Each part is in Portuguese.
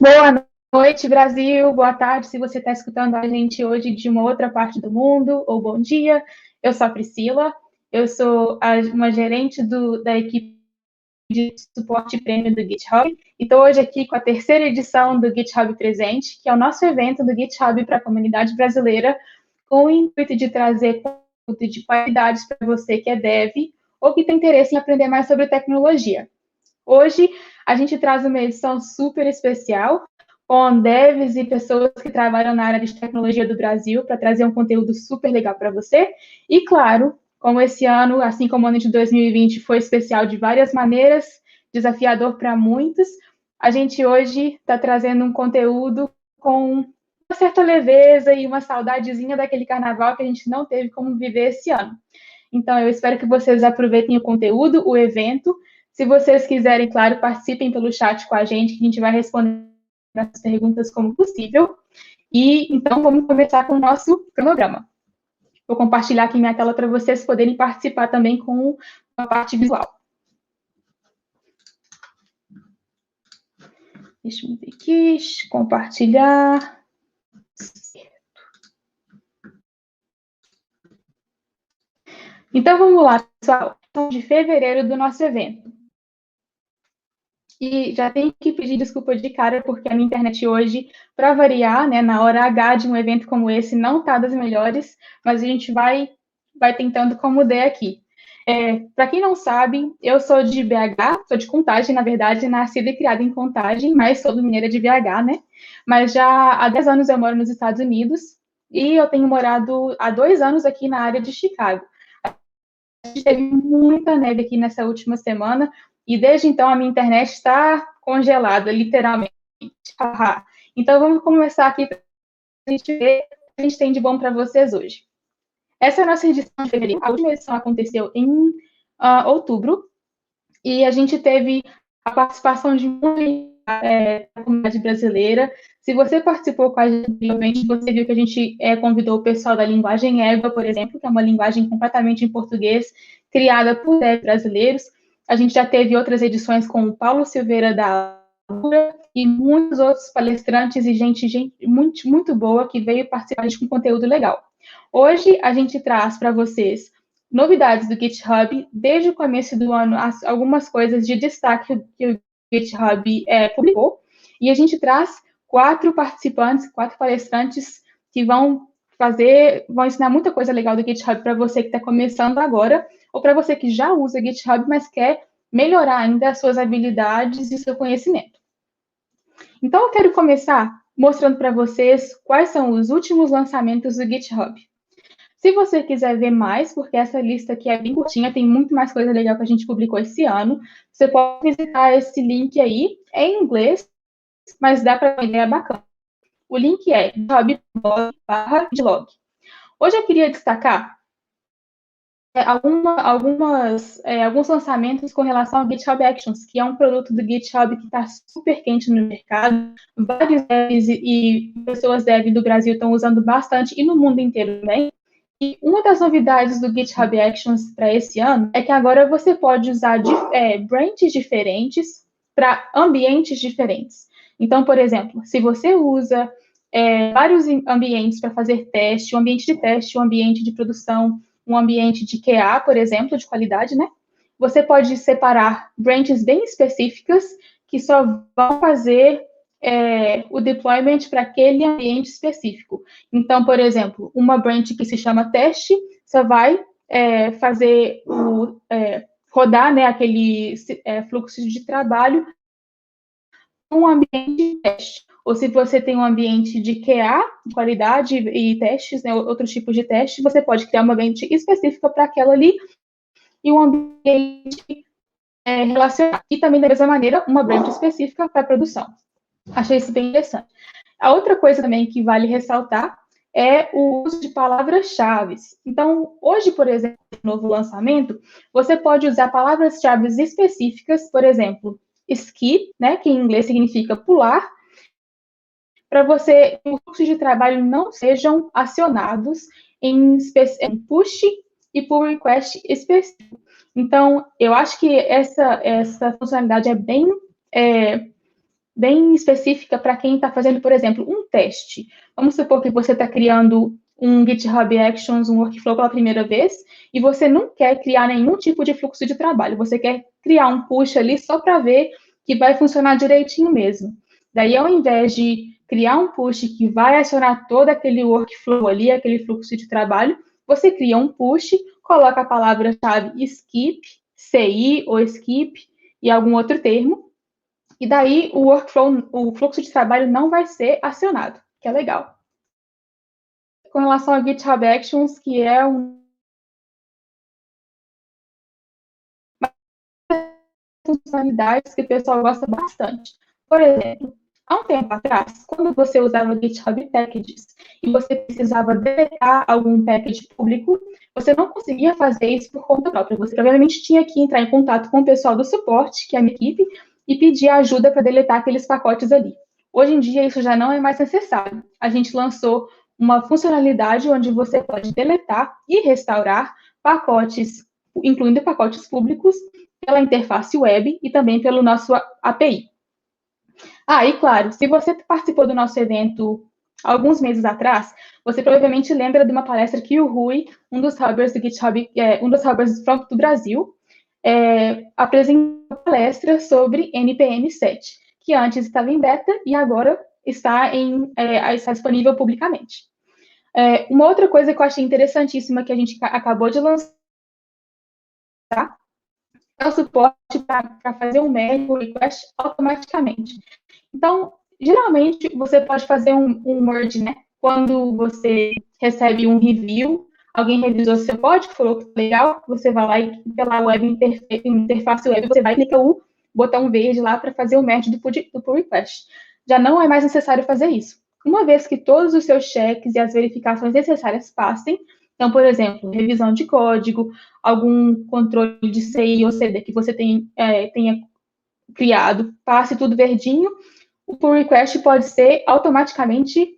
Boa noite, Brasil. Boa tarde, se você está escutando a gente hoje de uma outra parte do mundo, ou bom dia. Eu sou a Priscila, eu sou uma gerente da equipe de suporte prêmio do GitHub, e estou hoje aqui com a terceira edição do GitHub Presente, que é o nosso evento do GitHub para a comunidade brasileira, com o intuito de trazer conteúdo de qualidade para você que é dev ou que tem interesse em aprender mais sobre tecnologia. Hoje, a gente traz uma edição super especial com devs e pessoas que trabalham na área de tecnologia do Brasil para trazer um conteúdo super legal para você. E, claro, como esse ano, assim como o ano de 2020 foi especial de várias maneiras, desafiador para muitos, a gente hoje está trazendo um conteúdo com uma certa leveza e uma saudadezinha daquele carnaval que a gente não teve como viver esse ano. Então, eu espero que vocês aproveitem o conteúdo, o evento. Se vocês quiserem, claro, participem pelo chat com a gente, que a gente vai responder as perguntas como possível. E então, vamos começar com o nosso cronograma. Vou compartilhar aqui minha tela para vocês poderem participar também com a parte visual. Deixa eu ver aqui, compartilhar. Então, vamos lá, pessoal. Então, de fevereiro do nosso evento. E já tenho que pedir desculpa de cara, porque a minha internet hoje, para variar, né, na hora H de um evento como esse, não está das melhores, mas a gente vai tentando como der aqui. Para quem não sabe, eu sou de BH, sou de Contagem, na verdade, nascida e criada em Contagem, mas sou mineira de BH, né? Mas já há 10 anos eu moro nos Estados Unidos e eu tenho morado há 2 anos aqui na área de Chicago. A gente teve muita neve aqui nessa última semana e desde então a minha internet está congelada, literalmente. Então vamos começar aqui para a gente ver o que a gente tem de bom para vocês hoje. Essa é a nossa edição de fevereiro. A última edição aconteceu em outubro e a gente teve a participação de muita comunidade brasileira. Se você participou com a gente, você viu que a gente convidou o pessoal da linguagem Égua, por exemplo, que é uma linguagem completamente em português, criada por brasileiros. A gente já teve outras edições com o Paulo Silveira da Alura e muitos outros palestrantes e gente muito, muito boa que veio participar com conteúdo legal. Hoje a gente traz para vocês novidades do GitHub, desde o começo do ano, algumas coisas de destaque que o GitHub publicou, e a gente traz 4 participantes, 4 palestrantes que vão ensinar muita coisa legal do GitHub para você que está começando agora, ou para você que já usa GitHub, mas quer melhorar ainda as suas habilidades e seu conhecimento. Então, eu quero começar mostrando para vocês quais são os últimos lançamentos do GitHub. Se você quiser ver mais, porque essa lista aqui é bem curtinha, tem muito mais coisa legal que a gente publicou esse ano, você pode visitar esse link aí, é em inglês, mas dá para ter uma ideia bacana. O link é github.blog/blog. Hoje eu queria destacar alguns lançamentos com relação ao GitHub Actions, que é um produto do GitHub que está super quente no mercado. Vários devs e pessoas dev do Brasil estão usando bastante, e no mundo inteiro também. E uma das novidades do GitHub Actions para esse ano é que agora você pode usar branches diferentes para ambientes diferentes. Então, por exemplo, se você usa vários ambientes para fazer teste, um ambiente de teste, um ambiente de produção, um ambiente de QA, por exemplo, de qualidade, né? Você pode separar branches bem específicas que só vão fazer o deployment para aquele ambiente específico. Então, por exemplo, uma branch que se chama teste só vai fazer rodar, né, aquele fluxo de trabalho num ambiente de teste. Ou se você tem um ambiente de QA, qualidade e testes, né, outros tipos de testes, você pode criar uma ambiente específica para aquela ali e um ambiente relacionado. E também, da mesma maneira, uma branch específica para produção. Achei isso bem interessante. A outra coisa também que vale ressaltar é o uso de palavras-chave. Então, hoje, por exemplo, no novo lançamento, você pode usar palavras-chave específicas, por exemplo, skip, né, que em inglês significa pular, para você que os fluxos de trabalho não sejam acionados em push e pull request específico. Então, eu acho que essa funcionalidade é bem específica para quem está fazendo, por exemplo, um teste. Vamos supor que você está criando um GitHub Actions, um workflow pela primeira vez, e você não quer criar nenhum tipo de fluxo de trabalho, você quer criar um push ali só para ver que vai funcionar direitinho mesmo. Daí, ao invés de criar um push que vai acionar todo aquele workflow ali, aquele fluxo de trabalho, você cria um push, coloca a palavra-chave skip, CI ou skip e algum outro termo, e daí o workflow, o fluxo de trabalho não vai ser acionado, que é legal. Com relação a GitHub Actions, que é funcionalidades que o pessoal gosta bastante. Por exemplo, há um tempo atrás, quando você usava GitHub Packages e você precisava deletar algum package público, você não conseguia fazer isso por conta própria. Você provavelmente tinha que entrar em contato com o pessoal do suporte, que é a minha equipe, e pedir ajuda para deletar aqueles pacotes ali. Hoje em dia, isso já não é mais necessário. A gente lançou uma funcionalidade onde você pode deletar e restaurar pacotes, incluindo pacotes públicos, pela interface web e também pelo nosso API. Ah, e claro, se você participou do nosso evento alguns meses atrás, você provavelmente lembra de uma palestra que o Rui, um dos hubbers do GitHub, um dos hubbers do Brasil, apresentou uma palestra sobre NPM 7, que antes estava em beta e agora está disponível publicamente. Uma outra coisa que eu achei interessantíssima que a gente acabou de lançar é o suporte para fazer um merge request automaticamente. Então, geralmente, você pode fazer um merge, né? Quando você recebe um review, alguém revisou seu código, falou que tá legal, você vai lá e pela web interface web, você vai e clica o botão verde lá para fazer o merge do pull request. Já não é mais necessário fazer isso. Uma vez que todos os seus cheques e as verificações necessárias passem, então, por exemplo, revisão de código, algum controle de CI ou CD que você tenha criado, passe tudo verdinho, o pull request pode ser automaticamente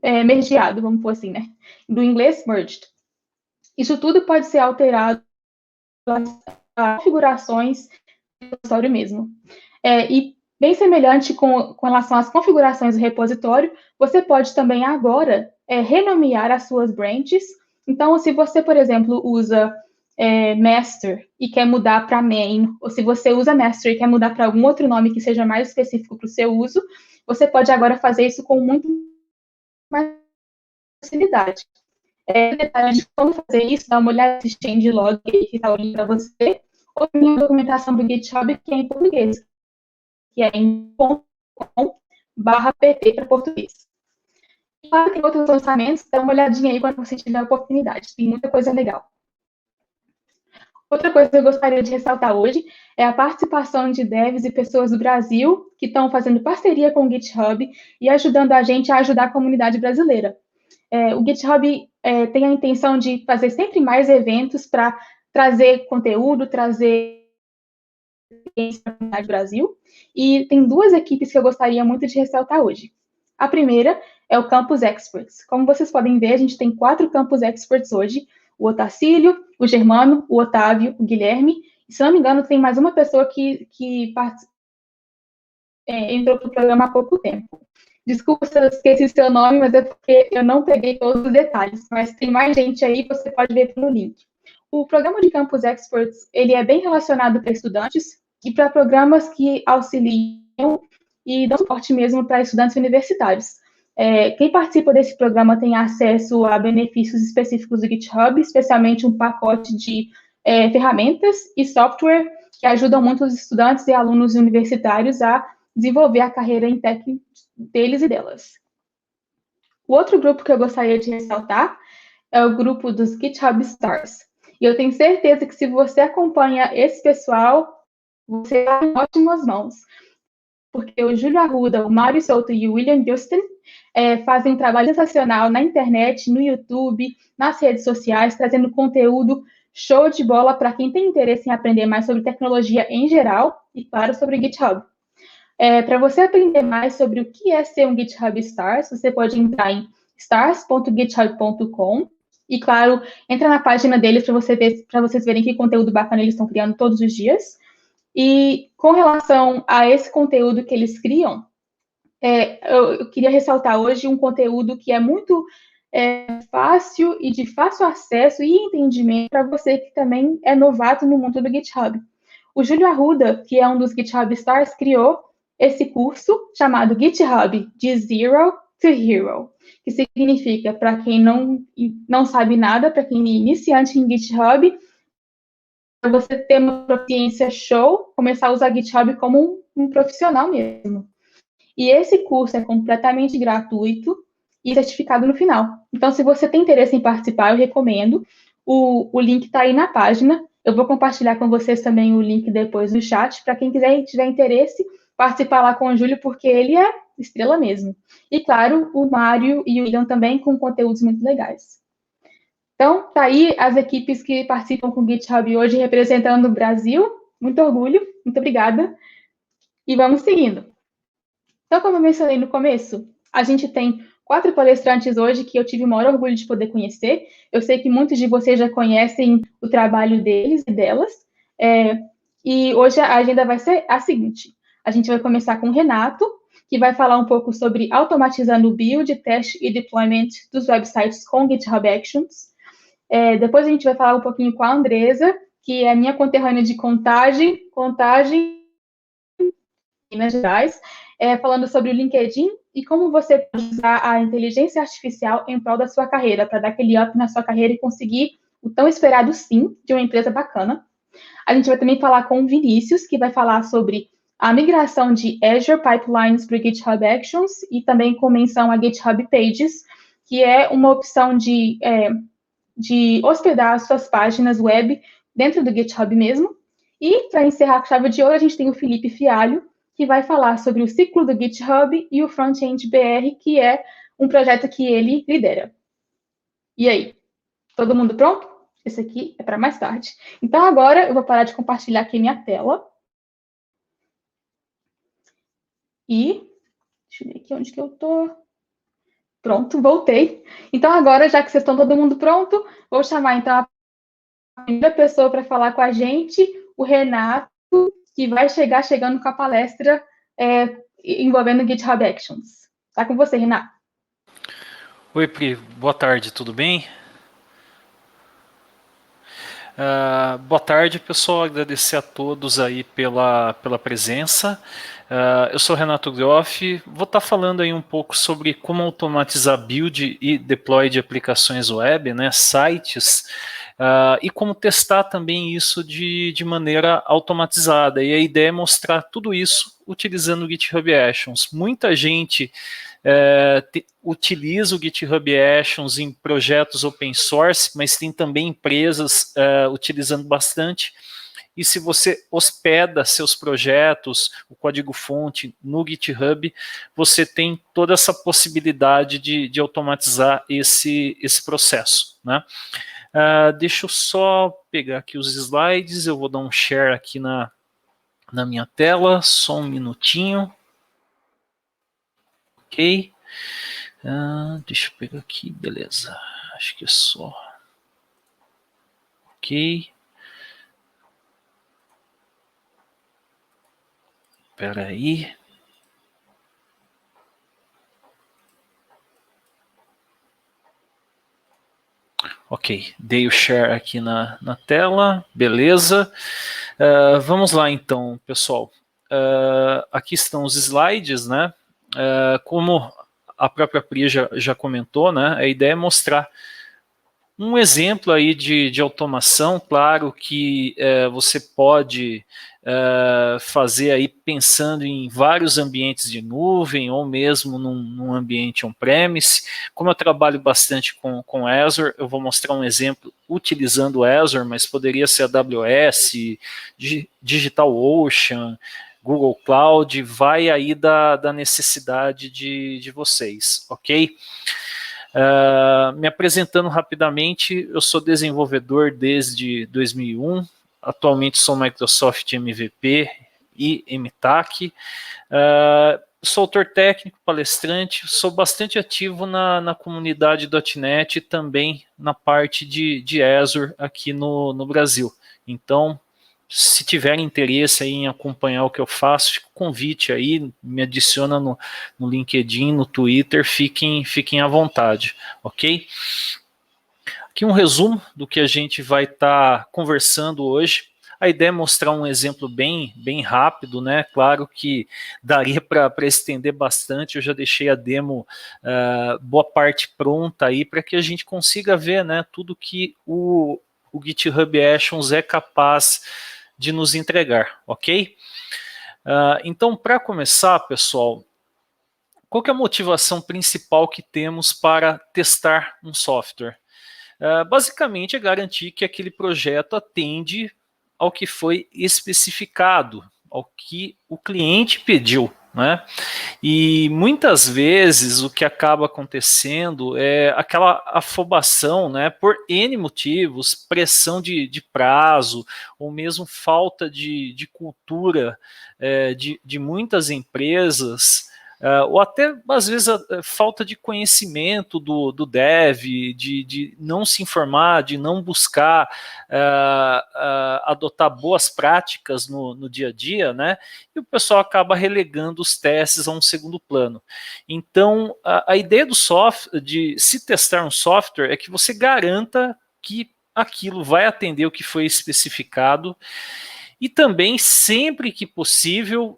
mergeado, vamos pôr assim, né? Do inglês, merged. Isso tudo pode ser alterado as configurações do repositório mesmo. E bem semelhante com relação às configurações do repositório, você pode também agora renomear as suas branches. Então, se você, por exemplo, usa master e quer mudar para main, ou se você usa master e quer mudar para algum outro nome que seja mais específico para o seu uso, você pode agora fazer isso com muito mais facilidade. Detalhe de como fazer isso, dá uma olhada nesse changelog que está ali para você, ou em documentação do GitHub, que é em português, que é em .com/pt para português. E claro, tem outros lançamentos, dá uma olhadinha aí quando você tiver a oportunidade, tem muita coisa legal. Outra coisa que eu gostaria de ressaltar hoje é a participação de devs e pessoas do Brasil que estão fazendo parceria com o GitHub e ajudando a gente a ajudar a comunidade brasileira. O GitHub tem a intenção de fazer sempre mais eventos para trazer conteúdo, trazer experiência para a comunidade do Brasil, e tem duas equipes que eu gostaria muito de ressaltar hoje. A primeira é o Campus Experts. Como vocês podem ver, a gente tem 4 Campus Experts hoje, o Otacílio, o Germano, o Otávio, o Guilherme, e se não me engano, tem mais uma pessoa que entrou para o programa há pouco tempo. Desculpa se eu esqueci seu nome, mas é porque eu não peguei todos os detalhes, mas tem mais gente aí, você pode ver pelo link. O programa de Campus Experts, ele é bem relacionado para estudantes e para programas que auxiliam e dão suporte mesmo para estudantes universitários. Quem participa desse programa tem acesso a benefícios específicos do GitHub, especialmente um pacote de ferramentas e software que ajudam muito os estudantes e alunos universitários a desenvolver a carreira em tech deles e delas. O outro grupo que eu gostaria de ressaltar é o grupo dos GitHub Stars. E eu tenho certeza que se você acompanha esse pessoal, você está em ótimas mãos. Porque o Júlio Arruda, o Mário Souto e o William Justin fazem um trabalho sensacional na internet, no YouTube, nas redes sociais, trazendo conteúdo show de bola para quem tem interesse em aprender mais sobre tecnologia em geral e, claro, sobre GitHub. Para você aprender mais sobre o que é ser um GitHub Stars, você pode entrar em stars.github.com e, claro, entra na página deles para vocês verem que conteúdo bacana eles estão criando todos os dias. E com relação a esse conteúdo que eles criam, eu queria ressaltar hoje um conteúdo que é muito fácil e de fácil acesso e entendimento para você que também é novato no mundo do GitHub. O Júlio Arruda, que é um dos GitHub Stars, criou esse curso chamado GitHub de Zero to Hero, que significa, para quem não sabe nada, para quem é iniciante em GitHub, você ter uma proficiência show, começar a usar GitHub como um profissional mesmo. E esse curso é completamente gratuito e certificado no final. Então, se você tem interesse em participar, eu recomendo. O link está aí na página. Eu vou compartilhar com vocês também o link depois no chat, para quem quiser tiver interesse, participar lá com o Júlio, porque ele é estrela mesmo. E, claro, o Mário e o William também, com conteúdos muito legais. Então, tá aí as equipes que participam com o GitHub hoje, representando o Brasil. Muito orgulho, muito obrigada. E vamos seguindo. Então, como eu mencionei no começo, a gente tem 4 palestrantes hoje que eu tive o maior orgulho de poder conhecer. Eu sei que muitos de vocês já conhecem o trabalho deles e delas. E hoje a agenda vai ser a seguinte. A gente vai começar com o Renato, que vai falar um pouco sobre automatizando o build, teste e deployment dos websites com GitHub Actions. Depois a gente vai falar um pouquinho com a Andresa, que é minha conterrânea de Contagem, Minas Gerais, falando sobre o LinkedIn e como você pode usar a inteligência artificial em prol da sua carreira, para dar aquele up na sua carreira e conseguir o tão esperado sim de uma empresa bacana. A gente vai também falar com o Vinícius, que vai falar sobre a migração de Azure Pipelines para o GitHub Actions e também com menção a GitHub Pages, que é uma opção de hospedar suas páginas web dentro do GitHub mesmo. E, para encerrar com chave de ouro, a gente tem o Felipe Fialho, que vai falar sobre o ciclo do GitHub e o Frontend BR, que é um projeto que ele lidera. E aí, todo mundo pronto? Esse aqui é para mais tarde. Então, agora eu vou parar de compartilhar aqui minha tela. E, deixa eu ver aqui onde que eu estou. Pronto, voltei. Então, agora, já que vocês estão todo mundo pronto, vou chamar, então, a primeira pessoa para falar com a gente, o Renato, que vai chegando com a palestra envolvendo GitHub Actions. Está com você, Renato. Oi, Pri. Boa tarde, tudo bem? Boa tarde, pessoal. Agradecer a todos aí pela presença. Eu sou Renato Groff. Vou estar falando aí um pouco sobre como automatizar build e deploy de aplicações web, né, sites, e como testar também isso de maneira automatizada. E a ideia é mostrar tudo isso utilizando o GitHub Actions. Muita gente utiliza o GitHub Actions em projetos open source, mas tem também empresas utilizando bastante. E se você hospeda seus projetos, o código-fonte no GitHub, você tem toda essa possibilidade de automatizar esse processo, né? Deixa eu só pegar aqui os slides, eu vou dar um share aqui na minha tela, só um minutinho. Ok. Deixa eu pegar aqui, beleza. Acho que é só. Ok. Espera aí. Ok, dei o share aqui na tela, beleza. Vamos lá então, pessoal. Aqui estão os slides, né? Como a própria Pri já comentou, né? A ideia é mostrar um exemplo aí de automação. Claro que você pode fazer aí pensando em vários ambientes de nuvem ou mesmo num ambiente on-premise. Como eu trabalho bastante com Azure, eu vou mostrar um exemplo utilizando Azure, mas poderia ser AWS, DigitalOcean, Google Cloud, vai aí da necessidade de vocês, ok? Me apresentando rapidamente, eu sou desenvolvedor desde 2001, atualmente sou Microsoft MVP e MTAC, sou autor técnico, palestrante, sou bastante ativo na comunidade .NET e também na parte de Azure aqui no Brasil. Então, se tiverem interesse aí em acompanhar o que eu faço, fica o convite aí, me adiciona no LinkedIn, no Twitter, fiquem à vontade, ok? Aqui um resumo do que a gente vai estar conversando hoje. A ideia é mostrar um exemplo bem rápido, né? Claro que daria para estender bastante, eu já deixei a demo, boa parte pronta aí, para que a gente consiga ver, né, tudo que o GitHub Actions é capaz de nos entregar, ok? Então, para começar, pessoal, qual que é a motivação principal que temos para testar um software? Basicamente é garantir que aquele projeto atende ao que foi especificado, ao que o cliente pediu, né? E muitas vezes o que acaba acontecendo é aquela afobação, né, por N motivos, pressão de prazo, ou mesmo falta de cultura de muitas empresas, ou até, às vezes, a falta de conhecimento do dev, de não se informar, de não buscar adotar boas práticas no dia a dia, né? E o pessoal acaba relegando os testes a um segundo plano. Então, a ideia do software, de se testar um software, é que você garanta que aquilo vai atender o que foi especificado, e também, sempre que possível,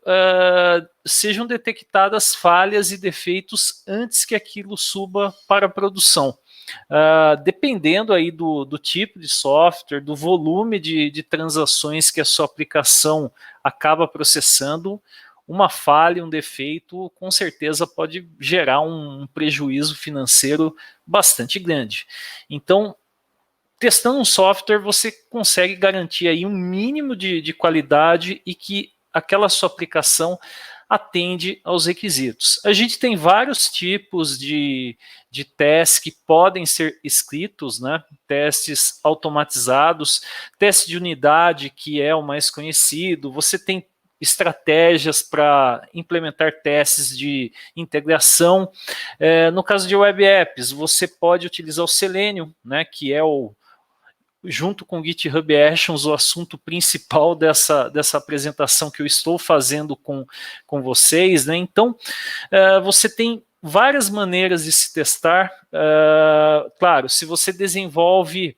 sejam detectadas falhas e defeitos antes que aquilo suba para a produção. Dependendo aí do tipo de software, do volume de transações que a sua aplicação acaba processando, uma falha, um defeito, com certeza pode gerar um prejuízo financeiro bastante grande. Então, testando um software, você consegue garantir aí um mínimo de qualidade e que aquela sua aplicação atende aos requisitos. A gente tem vários tipos de testes que podem ser escritos, né? Testes automatizados, teste de unidade, que é o mais conhecido. Você tem estratégias para implementar testes de integração. No caso de web apps, você pode utilizar o Selenium, né, que é junto com o GitHub Actions, o assunto principal dessa apresentação que eu estou fazendo com vocês, né? Então, você tem várias maneiras de se testar. Claro, se você desenvolve,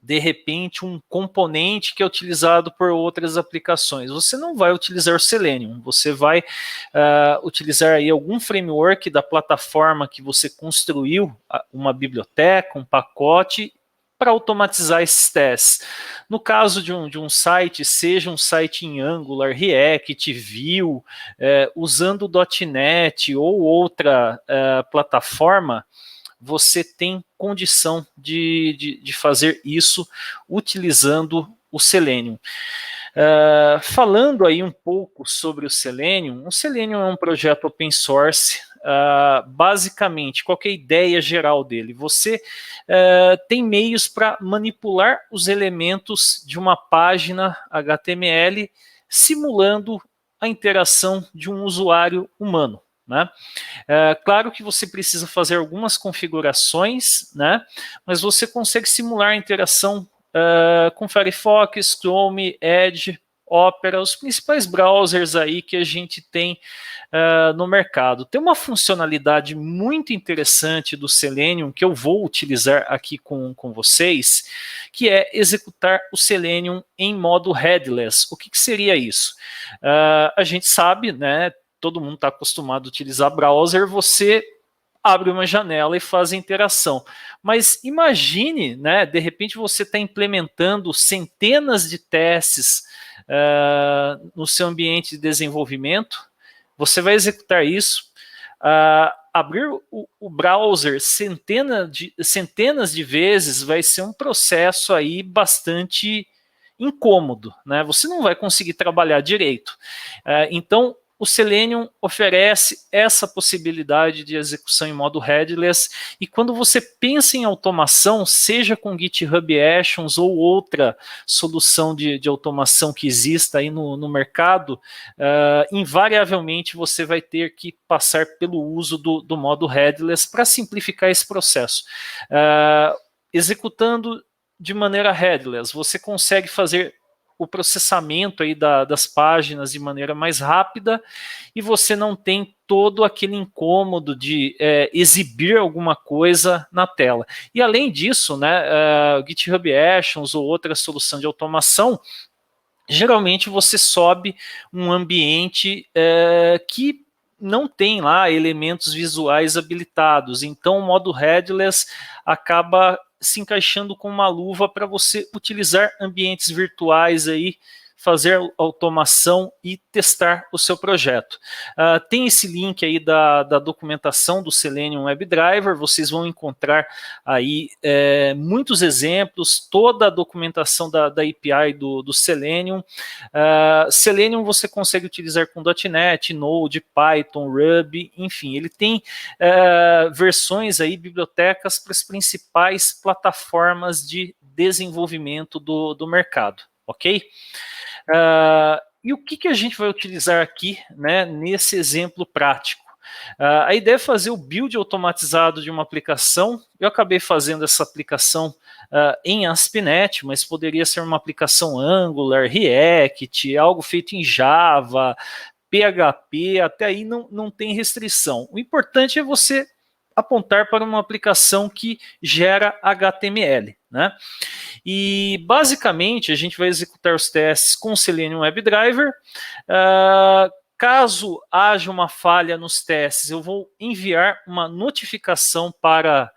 de repente, um componente que é utilizado por outras aplicações, você não vai utilizar o Selenium, você vai utilizar aí algum framework da plataforma que você construiu, uma biblioteca, um pacote, para automatizar esses testes. No caso de um site, seja um site em Angular, React, Vue, usando o .NET ou outra plataforma, você tem condição de fazer isso utilizando o Selenium. Falando aí um pouco sobre o Selenium é um projeto open source. Basicamente, qual que é a ideia geral dele? Você tem meios para manipular os elementos de uma página HTML simulando a interação de um usuário humano, né? Claro que você precisa fazer algumas configurações, né? Mas você consegue simular a interação com Firefox, Chrome, Edge, Opera, os principais browsers aí que a gente tem no mercado. Tem uma funcionalidade muito interessante do Selenium que eu vou utilizar aqui com vocês, que é executar o Selenium em modo headless. O que seria isso? A gente sabe, né? Todo mundo está acostumado a utilizar browser, você abre uma janela e faz a interação. Mas imagine, né, de repente você está implementando centenas de testes no seu ambiente de desenvolvimento, você vai executar isso, abrir o browser centenas de vezes vai ser um processo aí bastante incômodo, né? Você não vai conseguir trabalhar direito. Então, o Selenium oferece essa possibilidade de execução em modo headless, e quando você pensa em automação, seja com GitHub Actions ou outra solução de automação que exista aí no mercado, invariavelmente você vai ter que passar pelo uso do modo headless para simplificar esse processo. Executando de maneira headless, você consegue fazer o processamento aí das páginas de maneira mais rápida e você não tem todo aquele incômodo de exibir alguma coisa na tela. E além disso, né, o GitHub Actions ou outra solução de automação, geralmente você sobe um ambiente que não tem lá elementos visuais habilitados, então o modo headless acaba se encaixando com uma luva para você utilizar ambientes virtuais aí, fazer automação e testar o seu projeto. Tem esse link aí da documentação do Selenium WebDriver, vocês vão encontrar aí muitos exemplos, toda a documentação da API do Selenium. Selenium você consegue utilizar com .NET, Node, Python, Ruby, enfim, ele tem versões aí, bibliotecas para as principais plataformas de desenvolvimento do mercado, ok? E o que a gente vai utilizar aqui, né, nesse exemplo prático? A ideia é fazer o build automatizado de uma aplicação. Eu acabei fazendo essa aplicação em ASP.NET, mas poderia ser uma aplicação Angular, React, algo feito em Java, PHP, até aí não tem restrição. O importante é você apontar para uma aplicação que gera HTML, né? E basicamente a gente vai executar os testes com o Selenium WebDriver. Caso haja uma falha nos testes, eu vou enviar uma notificação para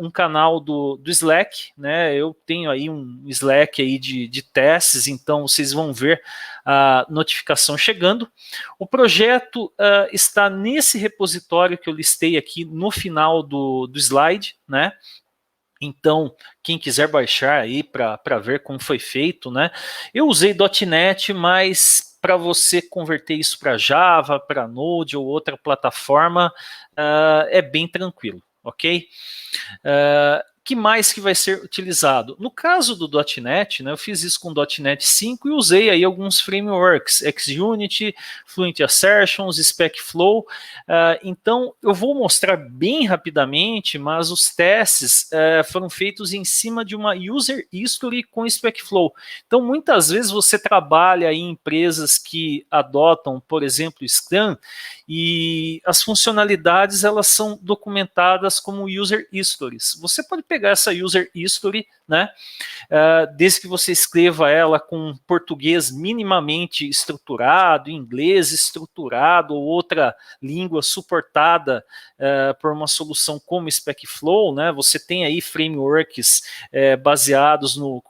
um canal do Slack, né? Eu tenho aí um Slack aí de testes, então vocês vão ver a notificação chegando. O projeto está nesse repositório que eu listei aqui no final do slide, né? Então, quem quiser baixar aí para ver como foi feito, né? Eu usei .NET, mas para você converter isso para Java, para Node ou outra plataforma, é bem tranquilo, ok? Que mais que vai ser utilizado? No caso do .NET, né, eu fiz isso com .NET 5 e usei aí alguns frameworks, XUnity, Fluent Assertions, SpecFlow. Então, eu vou mostrar bem rapidamente, mas os testes foram feitos em cima de uma User History com SpecFlow. Então, muitas vezes você trabalha em empresas que adotam, por exemplo, Scrum, e as funcionalidades elas são documentadas como User Histories. Você pode pegar essa User History, né, desde que você escreva ela com português minimamente estruturado, inglês estruturado ou outra língua suportada por uma solução como SpecFlow, né, você tem aí frameworks baseados no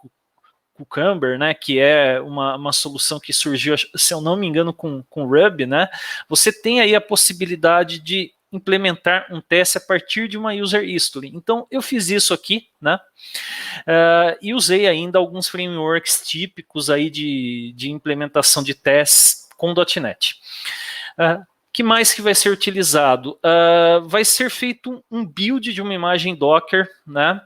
Cucumber, né, que é uma solução que surgiu, se eu não me engano, com Ruby, né, você tem aí a possibilidade de implementar um teste a partir de uma User History. Então, eu fiz isso aqui, né, e usei ainda alguns frameworks típicos aí de implementação de testes com .NET. Que mais que vai ser utilizado? Vai ser feito um build de uma imagem Docker, né?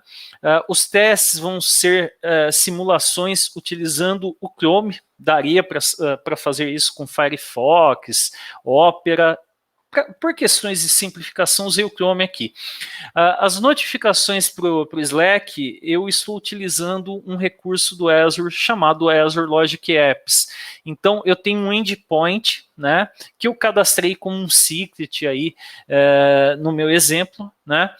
Os testes vão ser simulações utilizando o Chrome, daria para fazer isso com Firefox, Opera. Por questões de simplificação, usei o Chrome aqui. As notificações para o Slack, eu estou utilizando um recurso do Azure chamado Azure Logic Apps. Então, eu tenho um endpoint, né, que eu cadastrei como um secret aí no meu exemplo, né?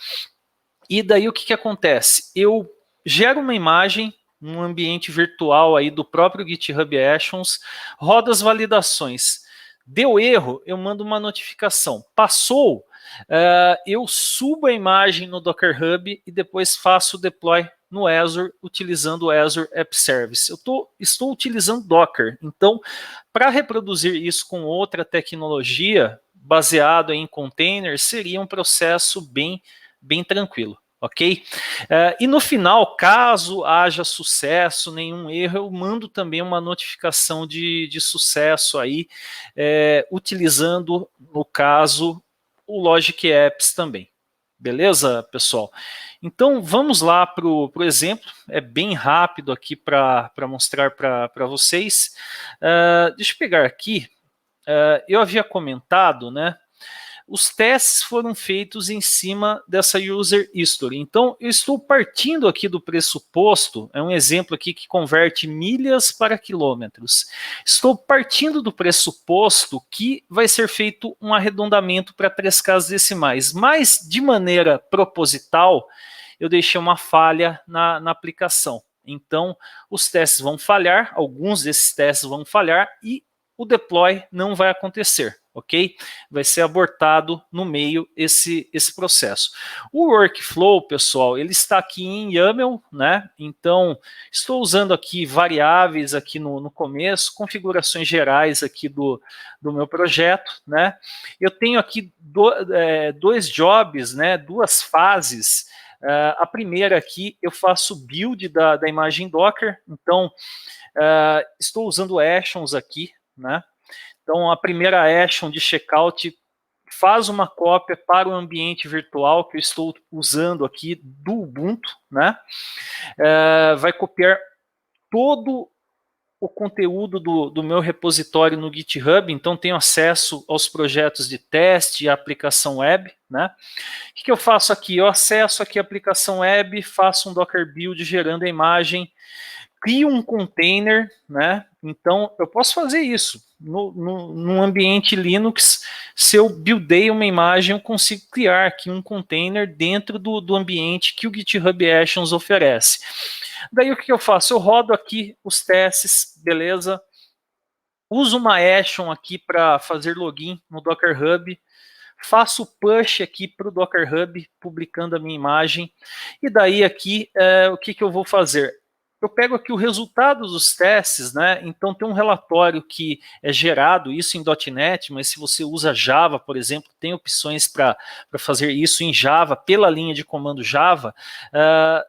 E daí o que acontece? Eu gero uma imagem, um ambiente virtual aí do próprio GitHub Actions, roda as validações. Deu erro, eu mando uma notificação. Passou, eu subo a imagem no Docker Hub e depois faço o deploy no Azure, utilizando o Azure App Service. Estou utilizando Docker. Então, para reproduzir isso com outra tecnologia, baseado em containers, seria um processo bem tranquilo. Ok? E no final, caso haja sucesso, nenhum erro, eu mando também uma notificação de sucesso aí, utilizando, no caso, o Logic Apps também. Beleza, pessoal? Então, vamos lá para o exemplo. É bem rápido aqui para mostrar para vocês. Deixa eu pegar aqui. Eu havia comentado, né? os testes foram feitos em cima dessa user history. Então, eu estou partindo aqui do pressuposto, é um exemplo aqui que converte milhas para quilômetros. Estou partindo do pressuposto que vai ser feito um arredondamento para 3 casas decimais, mas de maneira proposital, eu deixei uma falha na aplicação. Então, os testes vão falhar, alguns desses testes vão falhar e o deploy não vai acontecer, ok? Vai ser abortado no meio esse processo. O workflow, pessoal, ele está aqui em YAML, né? Então, estou usando aqui variáveis aqui no começo, configurações gerais aqui do meu projeto, né? Eu tenho aqui dois jobs, né? 2 fases. A primeira aqui, eu faço build da imagem Docker, então, estou usando actions aqui, né? Então, a primeira action de checkout faz uma cópia para o ambiente virtual que eu estou usando aqui do Ubuntu, né? Vai copiar todo o conteúdo do meu repositório no GitHub, então tenho acesso aos projetos de teste e a aplicação web, né? O que eu faço aqui? Eu acesso aqui a aplicação web, faço um Docker build gerando a imagem, crio um container, né? Então, eu posso fazer isso. No ambiente Linux, se eu buildei uma imagem, eu consigo criar aqui um container dentro do ambiente que o GitHub Actions oferece. Daí, o que eu faço? Eu rodo aqui os testes, beleza? Uso uma action aqui para fazer login no Docker Hub, faço push aqui para o Docker Hub, publicando a minha imagem, e daí aqui, o que eu vou fazer? Eu pego aqui o resultado dos testes, né? Então tem um relatório que é gerado, isso em .NET, mas se você usa Java, por exemplo, tem opções para fazer isso em Java, pela linha de comando Java.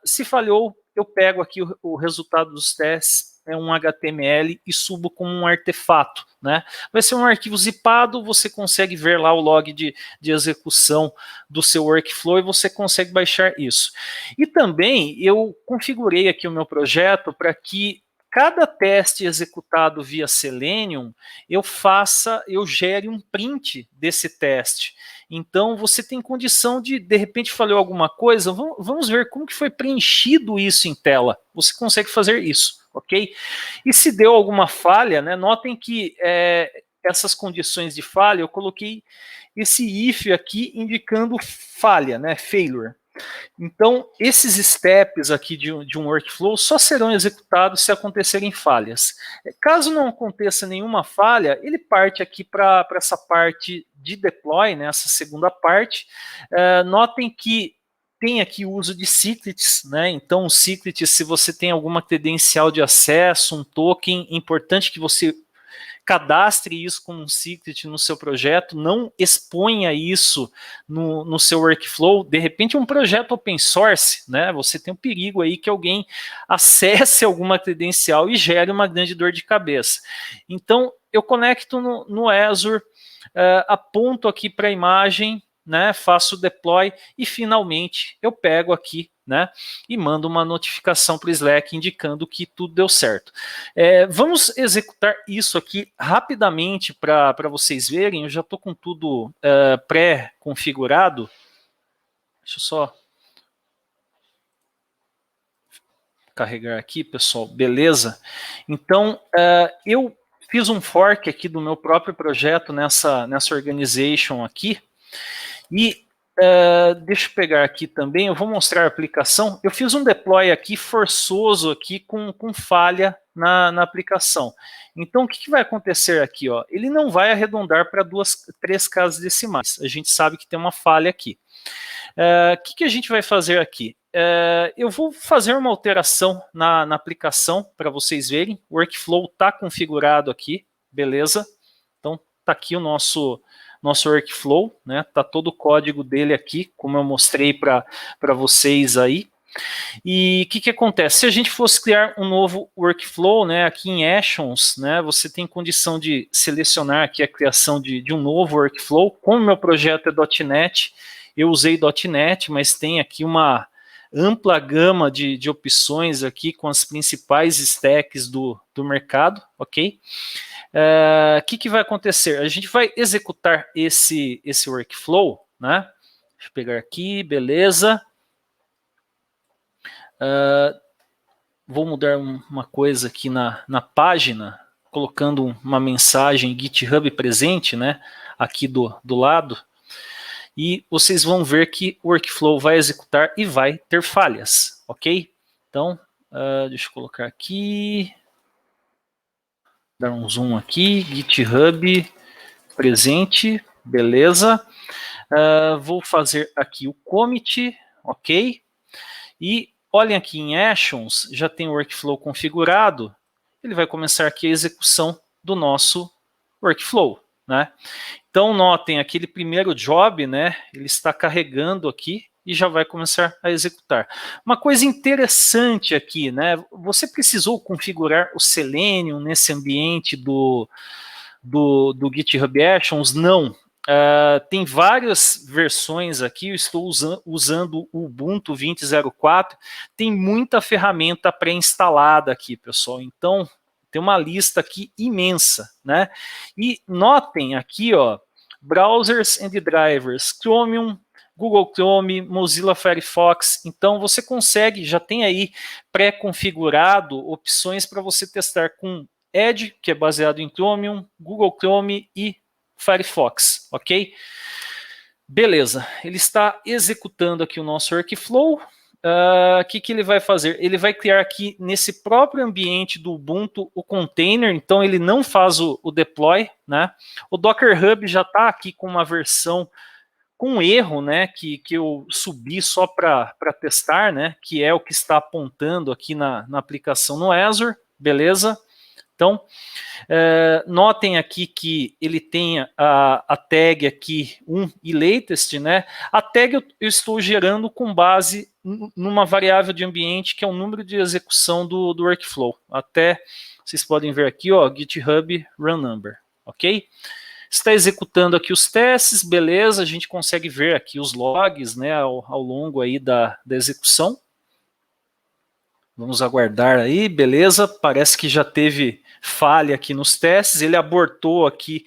Se falhou, eu pego aqui o resultado dos testes, é um HTML e subo como um artefato, né? Vai ser um arquivo zipado, você consegue ver lá o log de execução do seu workflow e você consegue baixar isso. E também eu configurei aqui o meu projeto para que cada teste executado via Selenium, eu gere um print desse teste. Então, você tem condição de repente, falhou alguma coisa, vamos ver como que foi preenchido isso em tela. Você consegue fazer isso, ok? E se deu alguma falha, né, notem que essas condições de falha, eu coloquei esse if aqui indicando falha, né, failure. Então, esses steps aqui de um workflow só serão executados se acontecerem falhas. Caso não aconteça nenhuma falha, ele parte aqui para essa parte de deploy, né, essa segunda parte. Notem que tem aqui o uso de secrets, né? Então, o secret, se você tem alguma credencial de acesso, um token, é importante que você cadastre isso como um secret no seu projeto, não exponha isso no seu workflow. De repente, um projeto open source, né? Você tem um perigo aí que alguém acesse alguma credencial e gere uma grande dor de cabeça. Então, eu conecto no Azure, aponto aqui para a imagem, né? Faço o deploy e finalmente eu pego aqui, né, e mando uma notificação para o Slack indicando que tudo deu certo. Vamos executar isso aqui rapidamente para vocês verem. Eu já estou com tudo pré-configurado. Deixa eu só carregar aqui, pessoal. Beleza. Então, eu fiz um fork aqui do meu próprio projeto nessa organization aqui. E deixa eu pegar aqui também, eu vou mostrar a aplicação. Eu fiz um deploy aqui forçoso aqui com falha na aplicação. Então, o que vai acontecer aqui? Ó? Ele não vai arredondar para 3 casas decimais. A gente sabe que tem uma falha aqui. O que a gente vai fazer aqui? Eu vou fazer uma alteração na aplicação para vocês verem. O workflow está configurado aqui, beleza? Então, está aqui o nosso workflow, né? Tá todo o código dele aqui, como eu mostrei para vocês aí. E o que acontece? Se a gente fosse criar um novo workflow, né, aqui em Actions, né, você tem condição de selecionar aqui a criação de um novo workflow. Como meu projeto é .NET, eu usei .NET, mas tem aqui uma ampla gama de opções aqui com as principais stacks do mercado, ok? O que vai acontecer? A gente vai executar esse workflow, né? Deixa eu pegar aqui, beleza. Vou mudar uma coisa aqui na página, colocando uma mensagem GitHub presente, né? Aqui do lado. E vocês vão ver que o workflow vai executar e vai ter falhas, ok? Então, deixa eu colocar aqui, dar um zoom aqui, GitHub presente, beleza. Vou fazer aqui o commit, ok? E olhem aqui em Actions, já tem o workflow configurado, ele vai começar aqui a execução do nosso workflow, né? Então, notem, aquele primeiro job, né, ele está carregando aqui e já vai começar a executar. Uma coisa interessante aqui, né, você precisou configurar o Selenium nesse ambiente do GitHub Actions? Não. Tem várias versões aqui, eu estou usando o Ubuntu 20.04, tem muita ferramenta pré-instalada aqui, pessoal, então tem uma lista aqui imensa, né? E notem aqui, ó, browsers and drivers, Chromium, Google Chrome, Mozilla Firefox, então você consegue, já tem aí pré-configurado opções para você testar com Edge, que é baseado em Chromium, Google Chrome e Firefox, ok? Beleza, ele está executando aqui o nosso workflow. O que ele vai fazer? Ele vai criar aqui nesse próprio ambiente do Ubuntu o container, então ele não faz o deploy, né? O Docker Hub já está aqui com uma versão com erro, né, que eu subi só para testar, né, que é o que está apontando aqui na aplicação no Azure, beleza? Então, notem aqui que ele tem a tag aqui e latest, né? A tag eu estou gerando com base numa variável de ambiente que é o número de execução do workflow. Até vocês podem ver aqui, ó, GitHub run number, ok? Está executando aqui os testes, beleza? A gente consegue ver aqui os logs, né, ao longo aí da execução. Vamos aguardar aí, beleza? Parece que já teve falha aqui nos testes, ele abortou aqui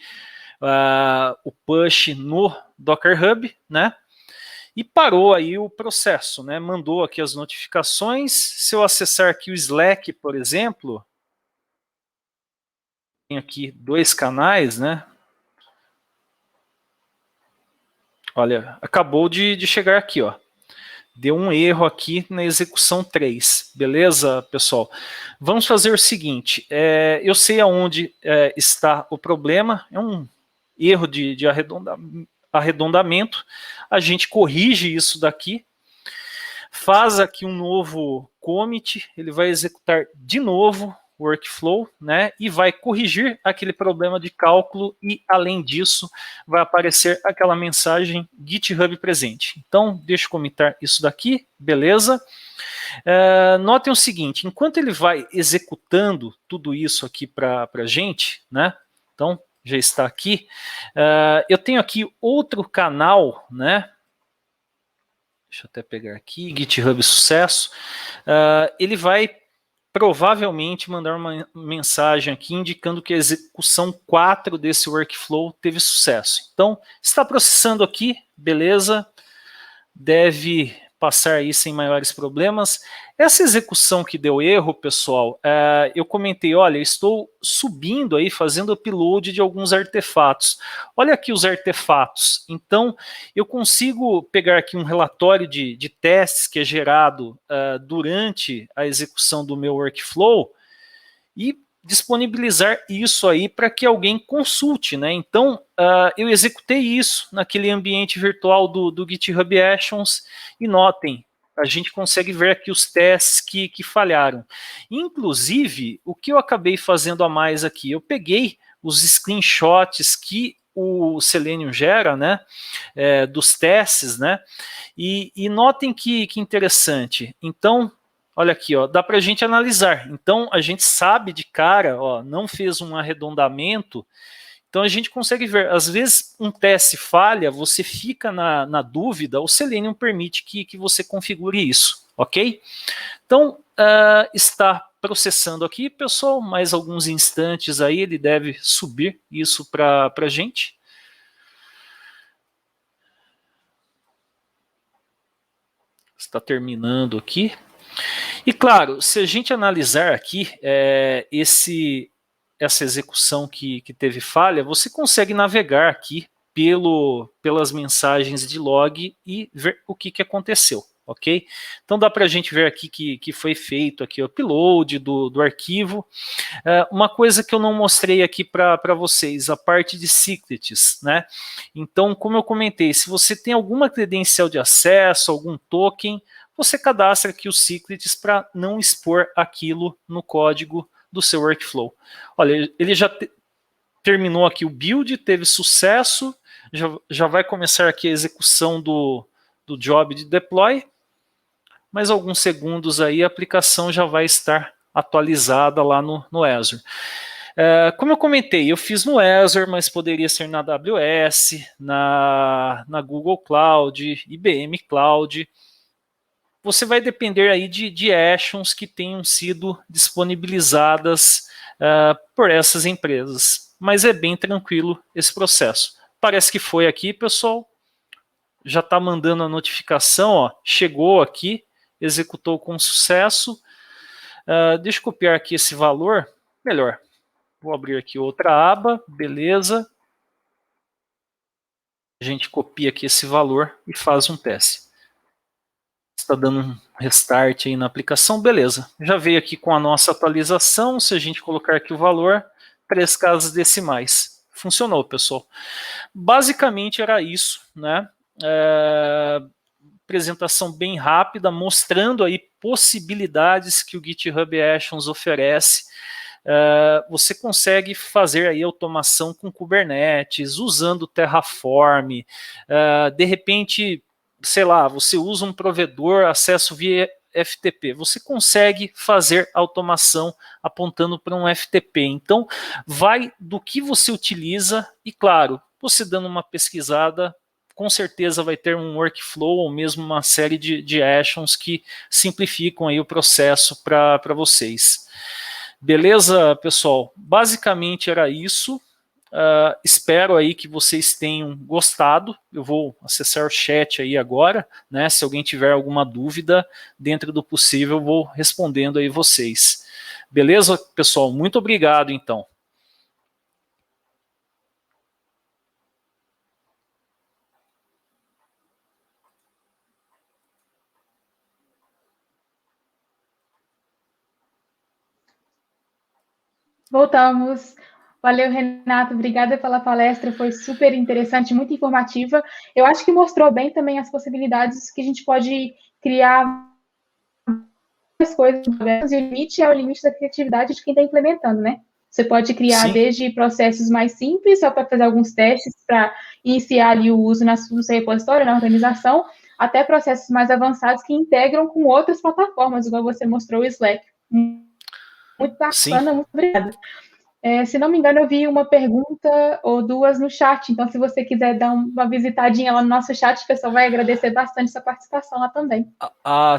o push no Docker Hub, né? E parou aí o processo, né? Mandou aqui as notificações. Se eu acessar aqui o Slack, por exemplo, tem aqui 2 canais, né? Olha, acabou de chegar aqui, ó. Deu um erro aqui na execução 3, beleza, pessoal? Vamos fazer o seguinte, eu sei aonde está o problema, é um erro de arredondamento, a gente corrige isso daqui, faz aqui um novo commit, ele vai executar de novo o workflow, né, e vai corrigir aquele problema de cálculo e, além disso, vai aparecer aquela mensagem GitHub presente. Então, deixa eu comentar isso daqui, beleza? Notem o seguinte, enquanto ele vai executando tudo isso aqui para a gente, né, então, já está aqui, eu tenho aqui outro canal, né, deixa eu até pegar aqui, GitHub Sucesso, ele vai provavelmente mandar uma mensagem aqui indicando que a execução 4 desse workflow teve sucesso. Então, está processando aqui, beleza, deve passar aí sem maiores problemas. Essa execução que deu erro, pessoal, eu comentei, olha, eu estou subindo aí, fazendo upload de alguns artefatos. Olha aqui os artefatos. Então, eu consigo pegar aqui um relatório de testes que é gerado durante a execução do meu workflow e disponibilizar isso aí para que alguém consulte, né? Então, eu executei isso naquele ambiente virtual do GitHub Actions e notem, a gente consegue ver aqui os testes que falharam. Inclusive, o que eu acabei fazendo a mais aqui, eu peguei os screenshots que o Selenium gera, né, dos testes, né, e notem que interessante. Então, olha aqui, ó, dá para a gente analisar. Então, a gente sabe de cara, ó, não fez um arredondamento, então a gente consegue ver. Às vezes, um teste falha, você fica na dúvida, o Selenium permite que você configure isso, ok? Então, está processando aqui, pessoal, mais alguns instantes aí, ele deve subir isso para a gente. Está terminando aqui. E claro, se a gente analisar aqui essa execução que teve falha, você consegue navegar aqui pelas mensagens de log e ver o que aconteceu, ok? Então dá para a gente ver aqui que foi feito aqui o upload do arquivo. Uma coisa que eu não mostrei aqui para vocês, a parte de secrets, né? Então, como eu comentei, se você tem alguma credencial de acesso, algum token, você cadastra aqui os secrets para não expor aquilo no código do seu workflow. Olha, ele já terminou aqui o build, teve sucesso, já vai começar aqui a execução do job de deploy, mais alguns segundos aí a aplicação já vai estar atualizada lá no Azure. Como eu comentei, eu fiz no Azure, mas poderia ser na AWS, na Google Cloud, IBM Cloud. Você vai depender aí de actions que tenham sido disponibilizadas por essas empresas. Mas é bem tranquilo esse processo. Parece que foi aqui, pessoal. Já está mandando a notificação, ó, chegou aqui, executou com sucesso. Deixa eu copiar aqui esse valor. Melhor, vou abrir aqui outra aba, beleza. A gente copia aqui esse valor e faz um teste. Está dando um restart aí na aplicação, beleza. Já veio aqui com a nossa atualização, se a gente colocar aqui o valor, 3 casas decimais. Funcionou, pessoal. Basicamente era isso, né? Apresentação bem rápida, mostrando aí possibilidades que o GitHub Actions oferece. Você consegue fazer aí automação com Kubernetes, usando Terraform, de repente, sei lá, você usa um provedor, acesso via FTP, você consegue fazer automação apontando para um FTP. Então, vai do que você utiliza e, claro, você dando uma pesquisada, com certeza vai ter um workflow ou mesmo uma série de actions que simplificam aí o processo para vocês. Beleza, pessoal? Basicamente era isso. Espero aí que vocês tenham gostado. Eu vou acessar o chat aí agora, né? Se alguém tiver alguma dúvida, dentro do possível, eu vou respondendo aí vocês. Beleza, pessoal? Muito obrigado, então. Voltamos. Valeu, Renato. Obrigada pela palestra. Foi super interessante, muito informativa. Eu acho que mostrou bem também as possibilidades que a gente pode criar mais coisas. E o limite é o limite da criatividade de quem está implementando, né? Você pode criar Sim. desde processos mais simples, só para fazer alguns testes para iniciar ali o uso no seu repositório, na organização, até processos mais avançados que integram com outras plataformas, igual você mostrou o Slack. Muito bacana, sim. Muito obrigada. Se não me engano, eu vi uma pergunta ou duas no chat, então se você quiser dar uma visitadinha lá no nosso chat, o pessoal vai agradecer bastante sua participação lá também.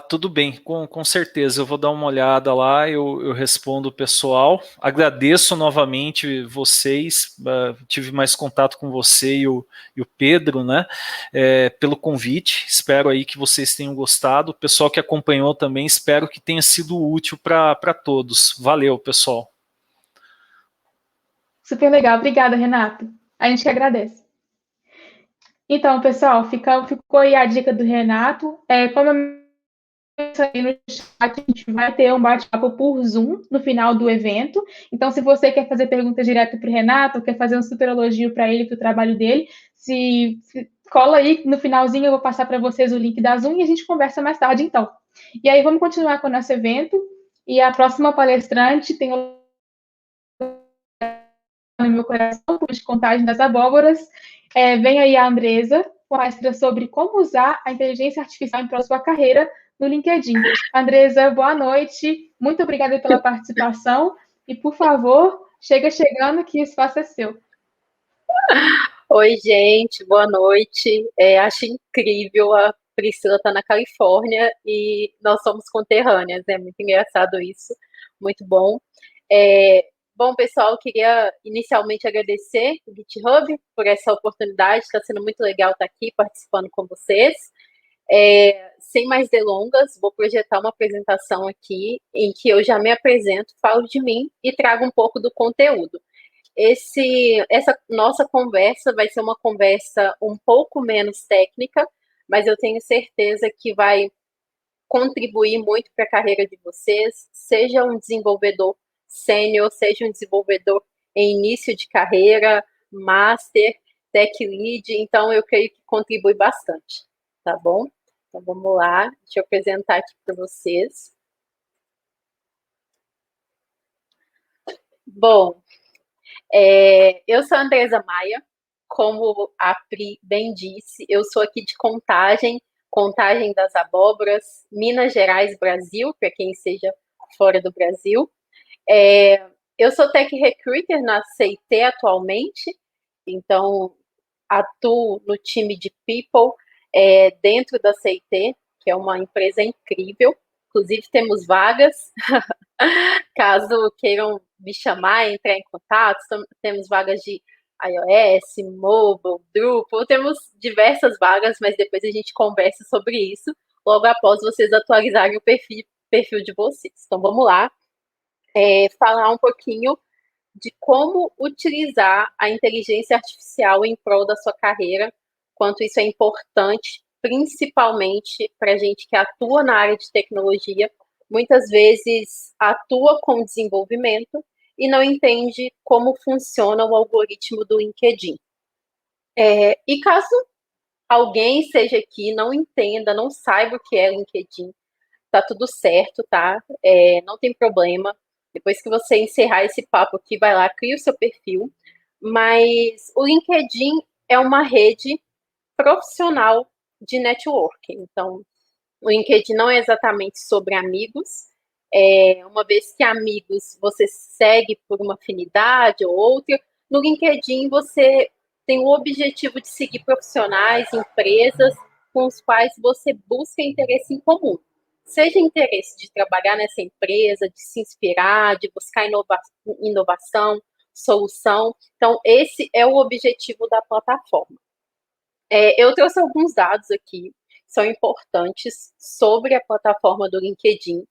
Tudo bem, com certeza, eu vou dar uma olhada lá, eu respondo o pessoal. Agradeço novamente vocês, tive mais contato com você e o Pedro, né, pelo convite, espero aí que vocês tenham gostado, o pessoal que acompanhou também, espero que tenha sido útil para todos. Valeu, pessoal. Super legal, obrigada, Renato. A gente que agradece. Então, pessoal, ficou aí a dica do Renato. Como eu mencionei no chat, a gente vai ter um bate-papo por Zoom no final do evento. Então, se você quer fazer pergunta direto para o Renato, ou quer fazer um super elogio para ele, para o trabalho dele, se cola aí no finalzinho, eu vou passar para vocês o link da Zoom e a gente conversa mais tarde, então. E aí, vamos continuar com o nosso evento. E a próxima palestrante tem o no meu coração, de Contagem das Abóboras. Vem aí a Andresa, com a palestra sobre como usar a inteligência artificial para a sua carreira no LinkedIn. Andresa, boa noite, muito obrigada pela participação e, por favor, chega chegando que o espaço é seu. Oi, gente, boa noite. Acho incrível a Priscila está na Califórnia e nós somos conterrâneas, é muito engraçado isso, muito bom. Bom, pessoal, queria inicialmente agradecer o GitHub por essa oportunidade, está sendo muito legal estar aqui participando com vocês. Sem mais delongas, vou projetar uma apresentação aqui em que eu já me apresento, falo de mim e trago um pouco do conteúdo. Essa nossa conversa vai ser uma conversa um pouco menos técnica, mas eu tenho certeza que vai contribuir muito para a carreira de vocês, seja um desenvolvedor sênior, seja um desenvolvedor em início de carreira, master, tech lead, então eu creio que contribui bastante, tá bom? Então vamos lá, deixa eu apresentar aqui para vocês. Bom, eu sou a Andresa Maia, como a Pri bem disse, eu sou aqui de Contagem das Abóboras, Minas Gerais, Brasil, para quem seja fora do Brasil. Eu sou Tech Recruiter na CIT atualmente, então atuo no time de People dentro da CIT, que é uma empresa incrível. Inclusive temos vagas, caso queiram me chamar, entrar em contato, temos vagas de iOS, mobile, Drupal, temos diversas vagas, mas depois a gente conversa sobre isso, logo após vocês atualizarem o perfil de vocês. Então vamos lá, falar um pouquinho de como utilizar a inteligência artificial em prol da sua carreira, quanto isso é importante, principalmente para a gente que atua na área de tecnologia, muitas vezes atua com desenvolvimento e não entende como funciona o algoritmo do LinkedIn. E caso alguém seja aqui, não entenda, não saiba o que é LinkedIn, tá tudo certo, tá? Não tem problema. Depois que você encerrar esse papo aqui, vai lá, cria o seu perfil. Mas o LinkedIn é uma rede profissional de networking. Então, o LinkedIn não é exatamente sobre amigos. Uma vez que amigos você segue por uma afinidade ou outra, no LinkedIn você tem o objetivo de seguir profissionais, empresas com os quais você busca interesse em comum. Seja interesse de trabalhar nessa empresa, de se inspirar, de buscar inovação, solução. Então, esse é o objetivo da plataforma. Eu trouxe alguns dados aqui, que são importantes, sobre a plataforma do LinkedIn.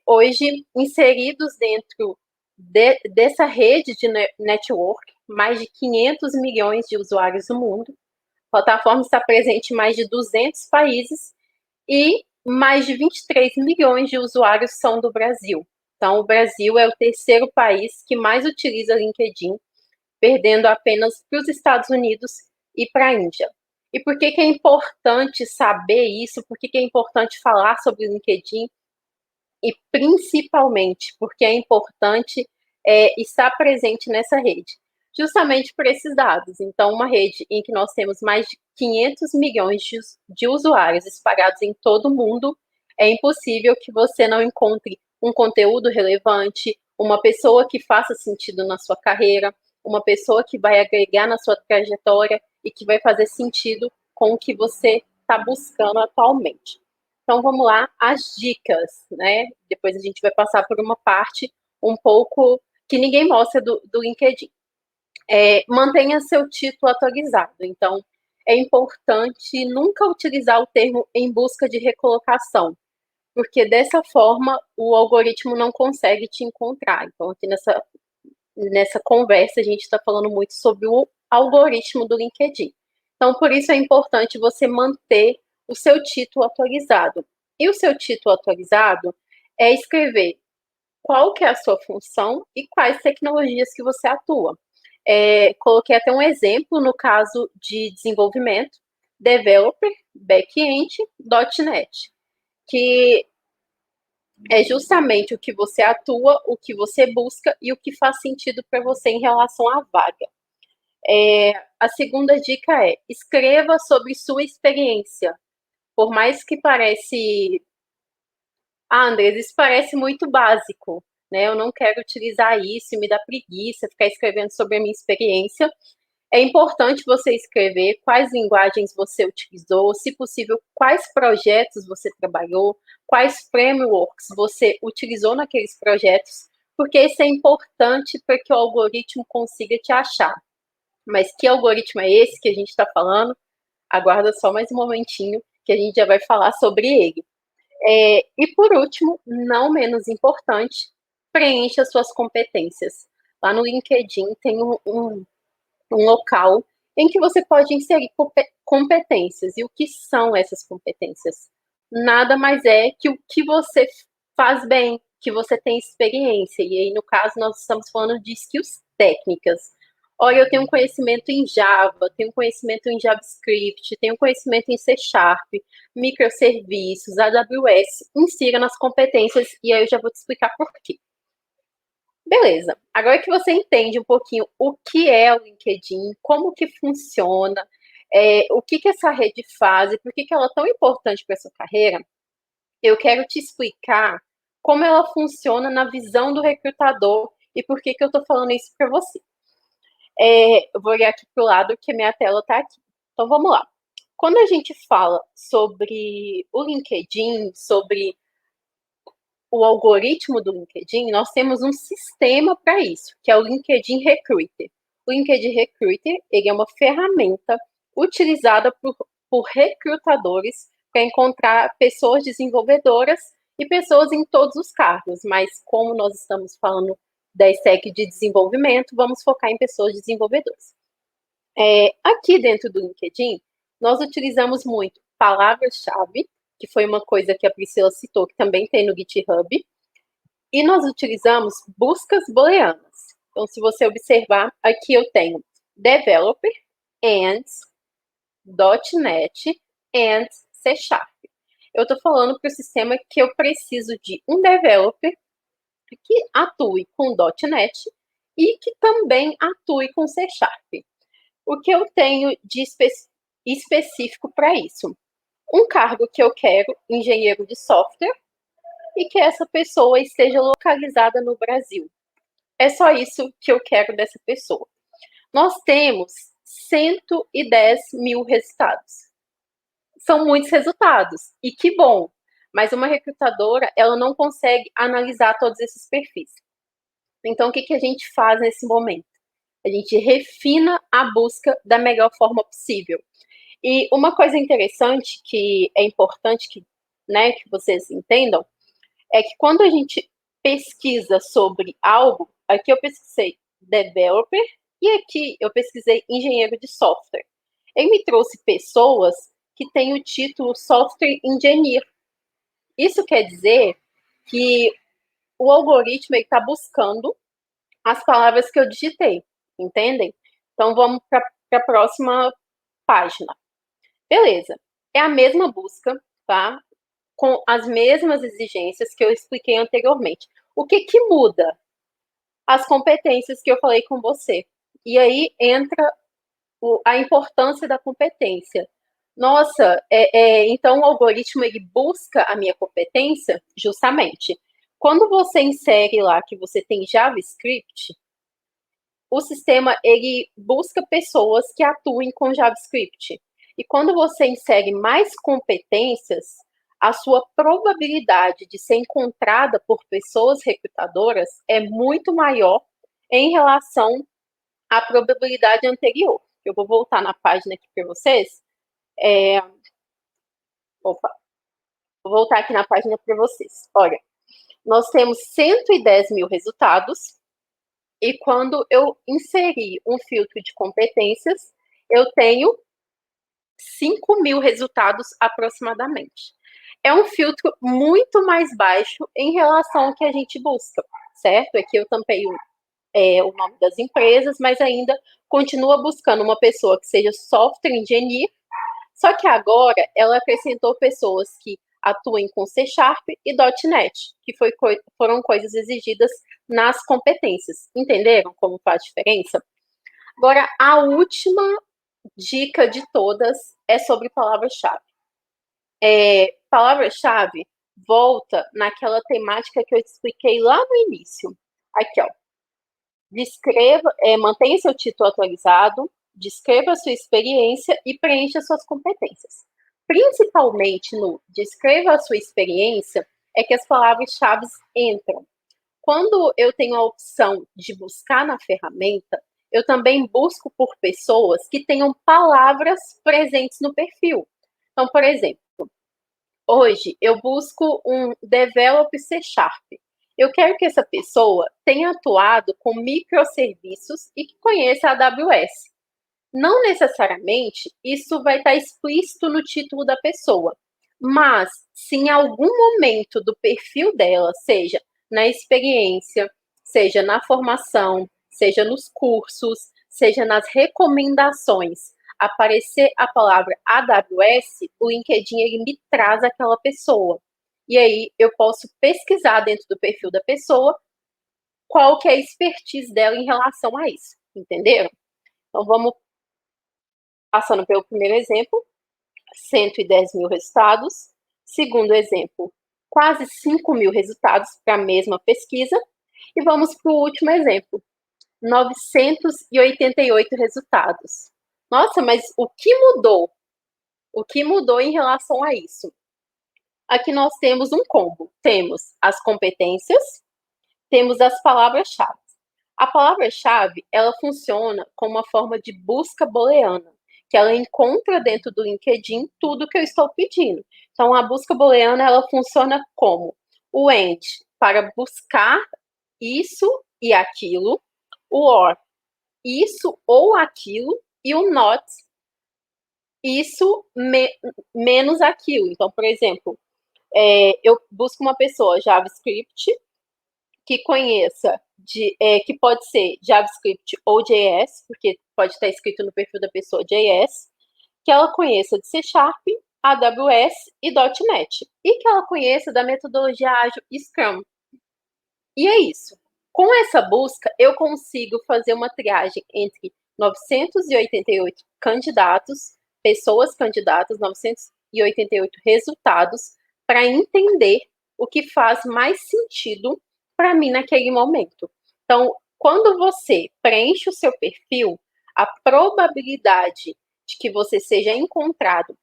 Hoje, inseridos dentro dessa rede de network, mais de 500 milhões de usuários no mundo. A plataforma está presente em mais de 200 países e mais de 23 milhões de usuários são do Brasil. Então, o Brasil é o terceiro país que mais utiliza LinkedIn, perdendo apenas para os Estados Unidos e para a Índia. E por que é importante saber isso? Por que é importante falar sobre o LinkedIn? E principalmente porque é importante estar presente nessa rede, justamente por esses dados. Então, uma rede em que nós temos mais de 500 milhões de usuários espalhados em todo o mundo, é impossível que você não encontre um conteúdo relevante, uma pessoa que faça sentido na sua carreira, uma pessoa que vai agregar na sua trajetória e que vai fazer sentido com o que você está buscando atualmente. Então, vamos lá, as dicas, né? Depois a gente vai passar por uma parte um pouco que ninguém mostra do LinkedIn. Mantenha seu título atualizado. Então, é importante nunca utilizar o termo em busca de recolocação, porque dessa forma o algoritmo não consegue te encontrar. Então, aqui nessa conversa, a gente está falando muito sobre o algoritmo do LinkedIn. Então, por isso é importante você manter o seu título atualizado. E o seu título atualizado é escrever qual que é a sua função e quais tecnologias que você atua. Coloquei até um exemplo no caso de desenvolvimento, developer, back-end, .NET, que é justamente o que você atua, o que você busca e o que faz sentido para você em relação à vaga. A segunda dica é: escreva sobre sua experiência. Por mais que Andres, isso parece muito básico, né? Eu não quero utilizar isso, me dá preguiça ficar escrevendo sobre a minha experiência. É importante você escrever quais linguagens você utilizou, se possível, quais projetos você trabalhou, quais frameworks você utilizou naqueles projetos, porque isso é importante para que o algoritmo consiga te achar. Mas que algoritmo é esse que a gente está falando? Aguarda só mais um momentinho que a gente já vai falar sobre ele. E por último, não menos importante, preencha suas competências. Lá no LinkedIn tem um local em que você pode inserir competências. E o que são essas competências? Nada mais é que o que você faz bem, que você tem experiência. E aí, no caso, nós estamos falando de skills técnicas. Olha, eu tenho conhecimento em Java, tenho conhecimento em JavaScript, tenho conhecimento em C Sharp, microserviços, AWS. Insira nas competências e aí eu já vou te explicar por quê. Beleza. Agora que você entende um pouquinho o que é o LinkedIn, como que funciona, o que essa rede faz e por que ela é tão importante para a sua carreira, eu quero te explicar como ela funciona na visão do recrutador e por que eu estou falando isso para você. Eu vou olhar aqui para o lado que a minha tela está aqui. Então, vamos lá. Quando a gente fala sobre o LinkedIn, sobre o algoritmo do LinkedIn, nós temos um sistema para isso, que é o LinkedIn Recruiter. O LinkedIn Recruiter, ele é uma ferramenta utilizada por recrutadores para encontrar pessoas desenvolvedoras e pessoas em todos os cargos, mas como nós estamos falando da stack de desenvolvimento, vamos focar em pessoas desenvolvedoras. Aqui dentro do LinkedIn, nós utilizamos muito palavras-chave, que foi uma coisa que a Priscila citou, que também tem no GitHub, e nós utilizamos buscas booleanas. Então, se você observar, aqui eu tenho developer and .NET and C Sharp. Eu estou falando para o sistema que eu preciso de um developer que atue com .NET e que também atue com C Sharp. O que eu tenho de específico para isso? Um cargo que eu quero, engenheiro de software, e que essa pessoa esteja localizada no Brasil. É só isso que eu quero dessa pessoa. Nós temos 110 mil resultados. São muitos resultados, e que bom. Mas uma recrutadora, ela não consegue analisar todos esses perfis. Então, o que a gente faz nesse momento? A gente refina a busca da melhor forma possível. E uma coisa interessante que é importante que vocês entendam é que quando a gente pesquisa sobre algo, aqui eu pesquisei developer e aqui eu pesquisei engenheiro de software. Ele me trouxe pessoas que têm o título software engineer. Isso quer dizer que o algoritmo está buscando as palavras que eu digitei, entendem? Então, vamos para a próxima página. Beleza. É a mesma busca, tá? Com as mesmas exigências que eu expliquei anteriormente. O que muda? As competências que eu falei com você. E aí entra a importância da competência. Nossa, então o algoritmo ele busca a minha competência? Justamente. Quando você insere lá que você tem JavaScript, o sistema ele busca pessoas que atuem com JavaScript. E quando você insere mais competências, a sua probabilidade de ser encontrada por pessoas recrutadoras é muito maior em relação à probabilidade anterior. Eu vou voltar na página aqui para vocês. Vou voltar aqui na página para vocês. Olha, nós temos 110 mil resultados e quando eu inseri um filtro de competências, eu tenho 5 mil resultados aproximadamente. É um filtro muito mais baixo em relação ao que a gente busca, certo? Aqui eu tampei o nome das empresas, mas ainda continua buscando uma pessoa que seja software engineer, só que agora ela acrescentou pessoas que atuem com C Sharp e .NET, que foram coisas exigidas nas competências. Entenderam como faz diferença? Agora, a última dica de todas é sobre palavra-chave. Palavra-chave volta naquela temática que eu expliquei lá no início. Aqui, ó. Descreva, mantenha seu título atualizado, descreva a sua experiência e preencha suas competências. Principalmente no descreva a sua experiência, é que as palavras-chave entram. Quando eu tenho a opção de buscar na ferramenta, eu também busco por pessoas que tenham palavras presentes no perfil. Então, por exemplo, hoje eu busco um developer C#. Eu quero que essa pessoa tenha atuado com microserviços e que conheça a AWS. Não necessariamente isso vai estar explícito no título da pessoa, mas se em algum momento do perfil dela, seja na experiência, seja na formação, seja nos cursos, seja nas recomendações, aparecer a palavra AWS, o LinkedIn ele me traz aquela pessoa. E aí eu posso pesquisar dentro do perfil da pessoa qual que é a expertise dela em relação a isso, entenderam? Então vamos passando pelo primeiro exemplo, 110 mil resultados. Segundo exemplo, quase 5 mil resultados para a mesma pesquisa. E vamos para o último exemplo, 988 resultados. Nossa, mas o que mudou? O que mudou em relação a isso? Aqui nós temos um combo. Temos as competências, temos as palavras-chave. A palavra-chave, ela funciona como uma forma de busca booleana, que ela encontra dentro do LinkedIn tudo que eu estou pedindo. Então, a busca booleana, ela funciona como o AND, para buscar isso e aquilo, o OR, isso ou aquilo, e o NOT, isso menos aquilo. Então, por exemplo, eu busco uma pessoa JavaScript que conheça, que pode ser JavaScript ou JS, porque pode estar escrito no perfil da pessoa JS, que ela conheça de C#, AWS e .NET, e que ela conheça da metodologia ágil Scrum. E é isso. Com essa busca, eu consigo fazer uma triagem entre 988 candidatos, pessoas candidatas, 988 resultados, para entender o que faz mais sentido para mim naquele momento. Então, quando você preenche o seu perfil, a probabilidade de que você seja encontrado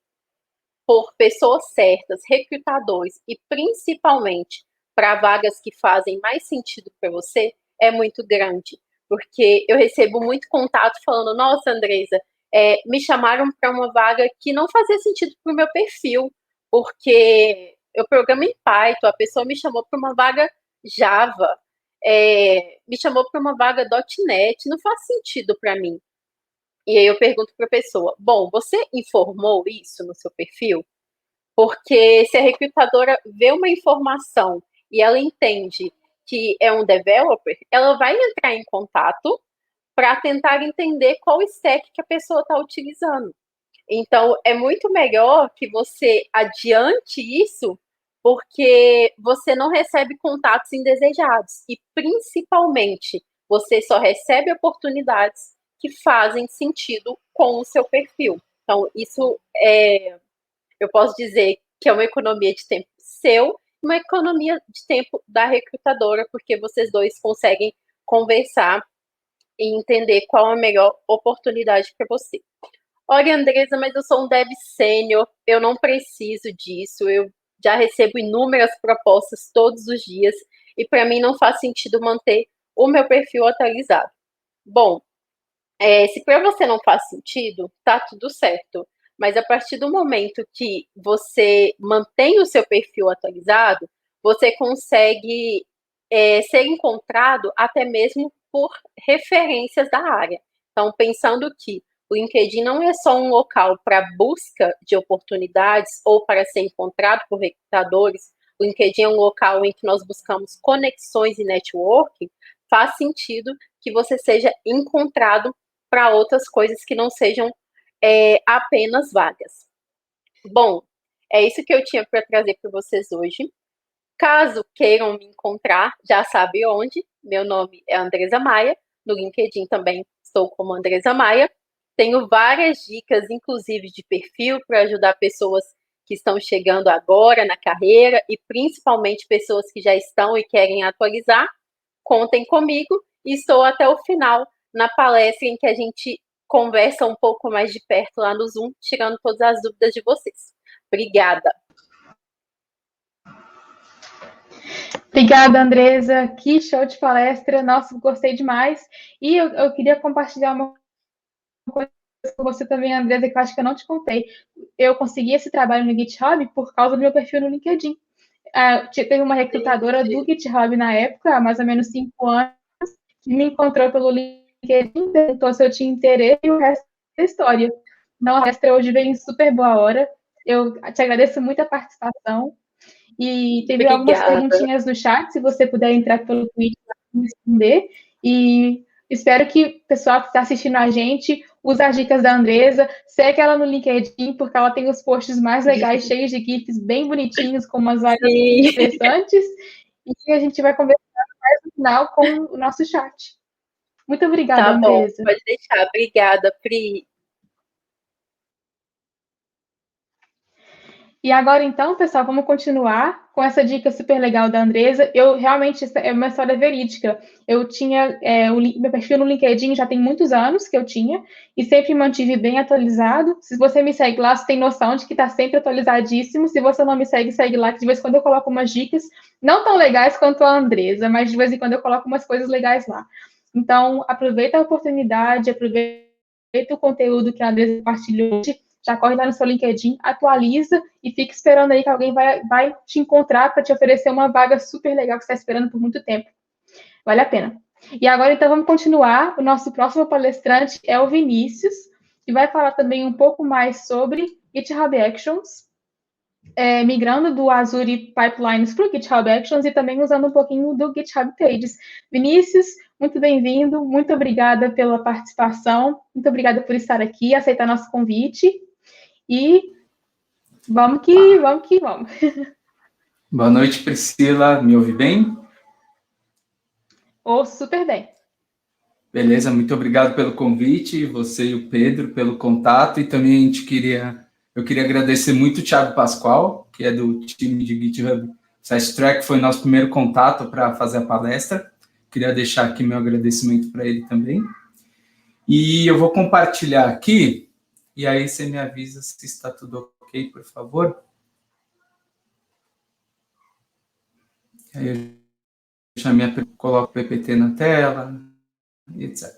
por pessoas certas, recrutadores e principalmente para vagas que fazem mais sentido para você é muito grande. Porque eu recebo muito contato falando, nossa, Andresa, me chamaram para uma vaga que não fazia sentido para o meu perfil, porque eu programo em Python, a pessoa me chamou para uma vaga Java, me chamou para uma vaga .NET, não faz sentido para mim. E aí eu pergunto para a pessoa, bom, você informou isso no seu perfil? Porque se a recrutadora vê uma informação e ela entende que é um developer, ela vai entrar em contato para tentar entender qual stack que a pessoa está utilizando. Então, é muito melhor que você adiante isso, porque você não recebe contatos indesejados. E, principalmente, você só recebe oportunidades que fazem sentido com o seu perfil. Então, isso eu posso dizer que é uma economia de tempo seu, uma economia de tempo da recrutadora, porque vocês dois conseguem conversar e entender qual a melhor oportunidade para você. Olha, Andresa, mas eu sou um dev sênior, eu não preciso disso, eu já recebo inúmeras propostas todos os dias e para mim não faz sentido manter o meu perfil atualizado. Bom, se para você não faz sentido, tá tudo certo. Mas a partir do momento que você mantém o seu perfil atualizado, você consegue ser encontrado até mesmo por referências da área. Então, pensando que o LinkedIn não é só um local para busca de oportunidades ou para ser encontrado por recrutadores, o LinkedIn é um local em que nós buscamos conexões e networking, faz sentido que você seja encontrado para outras coisas que não sejam apenas vagas. Bom, é isso que eu tinha para trazer para vocês hoje. Caso queiram me encontrar, já sabe onde. Meu nome é Andresa Maia. No LinkedIn também estou como Andresa Maia. Tenho várias dicas, inclusive de perfil, para ajudar pessoas que estão chegando agora na carreira e principalmente pessoas que já estão e querem atualizar. Contem comigo e estou até o final na palestra em que a gente conversa um pouco mais de perto lá no Zoom, tirando todas as dúvidas de vocês. Obrigada. Obrigada, Andresa. Que show de palestra. Nossa, gostei demais. E eu queria compartilhar uma coisa com você também, Andresa, que eu acho que eu não te contei. Eu consegui esse trabalho no GitHub por causa do meu perfil no LinkedIn. Teve uma recrutadora do GitHub na época, há mais ou menos 5 anos, que me encontrou pelo LinkedIn, perguntou se eu tinha interesse e o resto da história. Não, a palestra hoje veio em super boa hora. Eu te agradeço muito a participação. E teve algumas perguntinhas no chat, se você puder entrar pelo Twitter para responder. E espero que o pessoal que está assistindo a gente use as dicas da Andresa, segue ela no LinkedIn, porque ela tem os posts mais legais, cheios de GIFs bem bonitinhos, com umas várias interessantes. E a gente vai conversar mais no final com o nosso chat. Muito obrigada, Andresa. Tá bom, pode deixar. Obrigada, Pri. E agora, então, pessoal, vamos continuar com essa dica super legal da Andresa. Eu realmente, é uma história verídica. Eu tinha meu perfil no LinkedIn já tem muitos anos que eu tinha, e sempre mantive bem atualizado. Se você me segue lá, você tem noção de que está sempre atualizadíssimo. Se você não me segue, segue lá, que de vez em quando eu coloco umas dicas, não tão legais quanto a Andresa, mas de vez em quando eu coloco umas coisas legais lá. Então, aproveita a oportunidade, aproveita o conteúdo que a Andresa compartilhou hoje, já corre lá no seu LinkedIn, atualiza e fica esperando aí que alguém vai te encontrar para te oferecer uma vaga super legal que você está esperando por muito tempo. Vale a pena. E agora, então, vamos continuar. O nosso próximo palestrante é o Vinícius, que vai falar também um pouco mais sobre GitHub Actions, migrando do Azure Pipelines para o GitHub Actions e também usando um pouquinho do GitHub Pages. Vinícius, muito bem-vindo, muito obrigada pela participação, muito obrigada por estar aqui, aceitar nosso convite. E vamos que vamos. Boa noite, Priscila. Me ouve bem? Ouço super bem. Beleza, muito obrigado pelo convite, você e o Pedro pelo contato, e também eu queria agradecer muito o Thiago Pascoal, que é do time de GitHub Fast Track, foi nosso primeiro contato para fazer a palestra. Queria deixar aqui meu agradecimento para ele também. E eu vou compartilhar aqui, e aí você me avisa se está tudo ok, por favor. Aí eu coloco o PPT na tela, etc.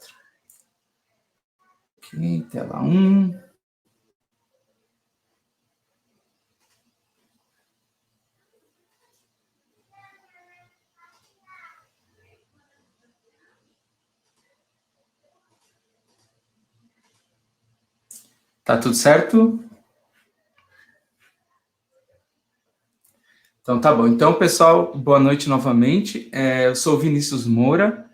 Ok, tela 1. Tá tudo certo? Então tá bom. Então, pessoal, boa noite novamente. Eu sou o Vinícius Moura.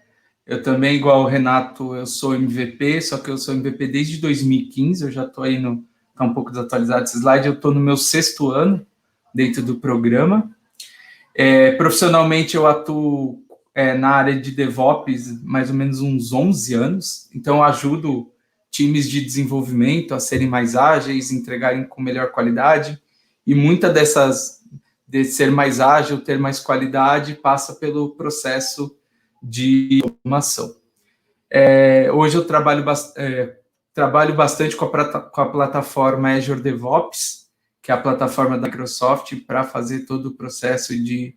Eu também, igual o Renato, eu sou MVP, só que eu sou MVP desde 2015. Eu já estou aí tá um pouco desatualizado esse slide. Eu estou no meu 6º ano dentro do programa. Profissionalmente, eu atuo na área de DevOps mais ou menos uns 11 anos. Então, eu ajudo times de desenvolvimento a serem mais ágeis, entregarem com melhor qualidade. E muita de ser mais ágil, ter mais qualidade, passa pelo processo de automação. Hoje eu trabalho bastante com a plataforma Azure DevOps, que é a plataforma da Microsoft, para fazer todo o processo de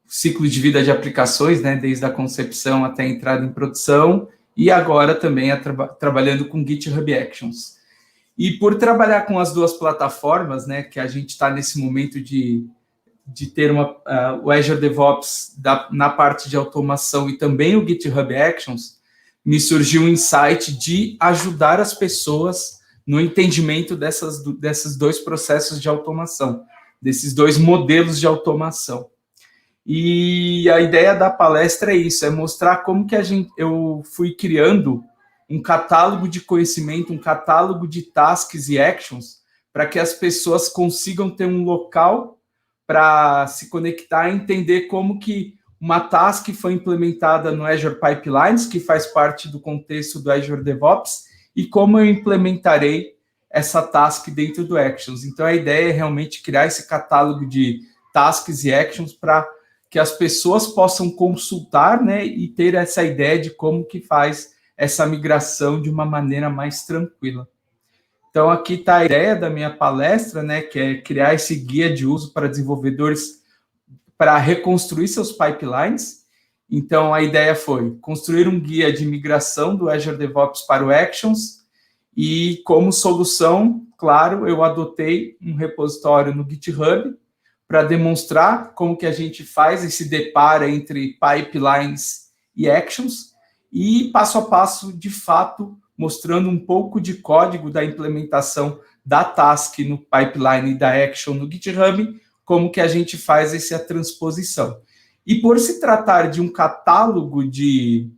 ciclo de vida de aplicações, né, desde a concepção até a entrada em produção, e agora também trabalhando com GitHub Actions. E por trabalhar com as duas plataformas, né, que a gente está nesse momento de ter o Azure DevOps na parte de automação e também o GitHub Actions, me surgiu um insight de ajudar as pessoas no entendimento desses dois processos de automação, desses dois modelos de automação. E a ideia da palestra é isso, é mostrar como que eu fui criando um catálogo de conhecimento, um catálogo de tasks e actions, para que as pessoas consigam ter um local para se conectar e entender como que uma task foi implementada no Azure Pipelines, que faz parte do contexto do Azure DevOps, e como eu implementarei essa task dentro do Actions. Então, a ideia é realmente criar esse catálogo de tasks e actions para que as pessoas possam consultar, né, e ter essa ideia de como que faz essa migração de uma maneira mais tranquila. Então, aqui está a ideia da minha palestra, né, que é criar esse guia de uso para desenvolvedores para reconstruir seus pipelines. Então, a ideia foi construir um guia de migração do Azure DevOps para o Actions e, como solução, claro, eu adotei um repositório no GitHub para demonstrar como que a gente faz esse deparo entre pipelines e Actions e, passo a passo, de fato, mostrando um pouco de código da implementação da task no pipeline e da action no GitHub, como que a gente faz essa transposição. E por se tratar de um catálogo de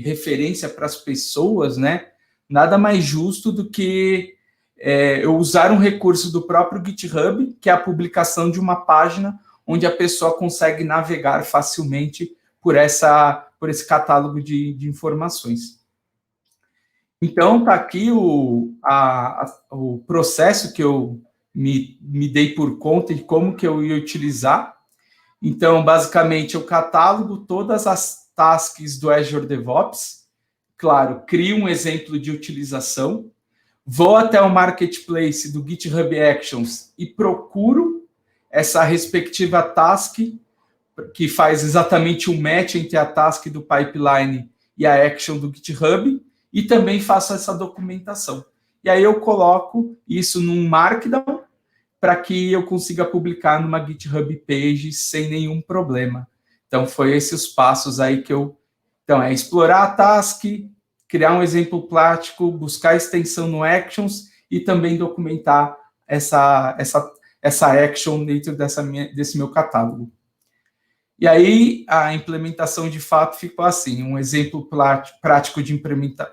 referência para as pessoas, né, nada mais justo do que eu usar um recurso do próprio GitHub, que é a publicação de uma página onde a pessoa consegue navegar facilmente por esse catálogo de informações. Então, está aqui o processo que eu me dei por conta de como que eu ia utilizar. Então, basicamente, eu catálogo todas as tasks do Azure DevOps. Claro, crio um exemplo de utilização. Vou até o Marketplace do GitHub Actions e procuro essa respectiva task que faz exatamente um match entre a task do pipeline e a action do GitHub. E também faço essa documentação. E aí eu coloco isso num Markdown para que eu consiga publicar numa GitHub Page sem nenhum problema. Então, foi esses os passos aí que eu... Então, é explorar a task, criar um exemplo prático, buscar extensão no Actions e também documentar essa action dentro desse meu catálogo. E aí, a implementação, de fato, ficou assim, um exemplo prático de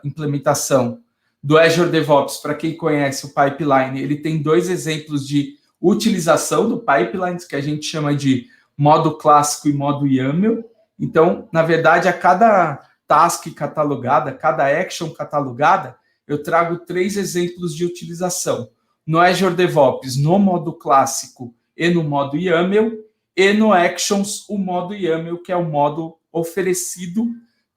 implementação do Azure DevOps, para quem conhece o pipeline, ele tem 2 exemplos de utilização do pipeline, que a gente chama de modo clássico e modo YAML. Então, na verdade, a cada task catalogada, cada action catalogada, eu trago 3 exemplos de utilização. No Azure DevOps, no modo clássico e no modo YAML, e no Actions, o modo YAML, que é o modo oferecido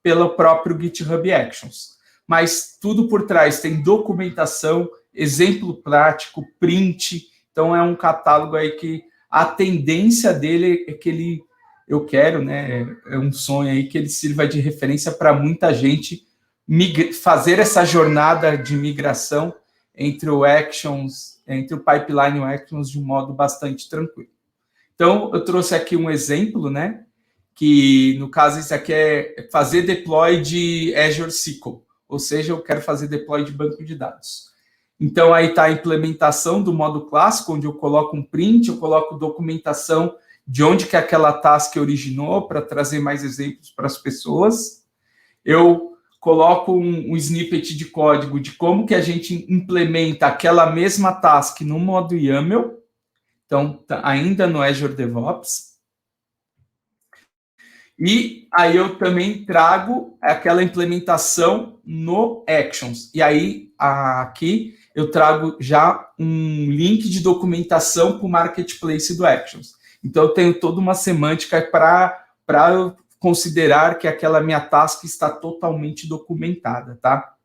pelo próprio GitHub Actions. Mas tudo por trás tem documentação, exemplo prático, print. Então, é um catálogo aí que a tendência dele é que eu quero, né? É um sonho aí que ele sirva de referência para muita gente fazer essa jornada de migração entre o Actions, entre o pipeline e o Actions de um modo bastante tranquilo. Então, eu trouxe aqui um exemplo, né? Que, no caso, isso aqui é fazer deploy de Azure SQL. Ou seja, eu quero fazer deploy de banco de dados. Então, aí está a implementação do modo clássico, onde eu coloco um print, eu coloco documentação de onde que aquela task originou, para trazer mais exemplos para as pessoas. Eu coloco um snippet de código de como que a gente implementa aquela mesma task no modo YAML. Então, ainda no Azure DevOps. E aí eu também trago aquela implementação no Actions. E aí, aqui, eu trago já um link de documentação para o Marketplace do Actions. Então, eu tenho toda uma semântica para eu considerar que aquela minha task está totalmente documentada, tá?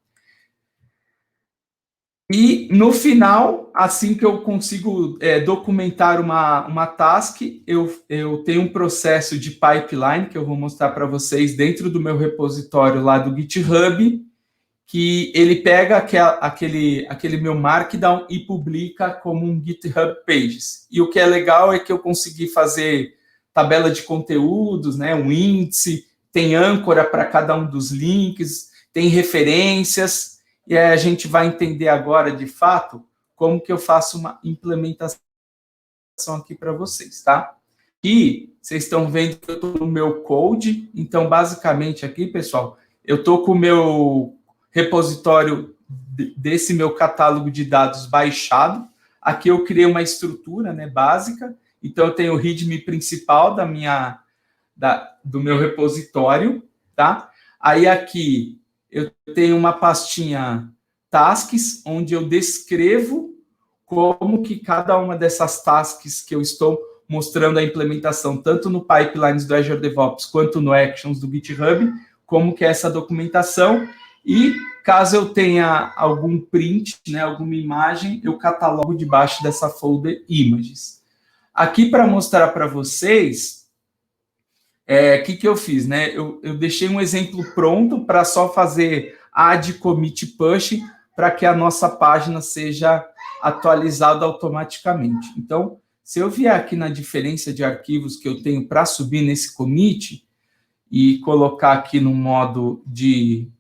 E, no final, assim que eu consigo documentar uma task, eu tenho um processo de pipeline, que eu vou mostrar para vocês dentro do meu repositório lá do GitHub, que ele pega aquele meu Markdown e publica como um GitHub Pages. E o que é legal é que eu consegui fazer tabela de conteúdos, né, um índice, tem âncora para cada um dos links, tem referências. E aí a gente vai entender agora, de fato, como que eu faço uma implementação aqui para vocês, tá? E vocês estão vendo que eu estou no meu code. Então, basicamente aqui, pessoal, eu estou com o meu repositório desse meu catálogo de dados baixado. Aqui eu criei uma estrutura, né, básica. Então, eu tenho o README principal do meu repositório, tá? Aí aqui eu tenho uma pastinha tasks, onde eu descrevo como que cada uma dessas tasks que eu estou mostrando a implementação, tanto no pipelines do Azure DevOps, quanto no Actions do GitHub, como que é essa documentação. E caso eu tenha algum print, né, alguma imagem, eu catalogo debaixo dessa folder Images. Aqui para mostrar para vocês, que eu fiz, né? Eu deixei um exemplo pronto para só fazer add, commit, push, para que a nossa página seja atualizada automaticamente. Então, se eu vier aqui na diferença de arquivos que eu tenho para subir nesse commit e colocar aqui no modo de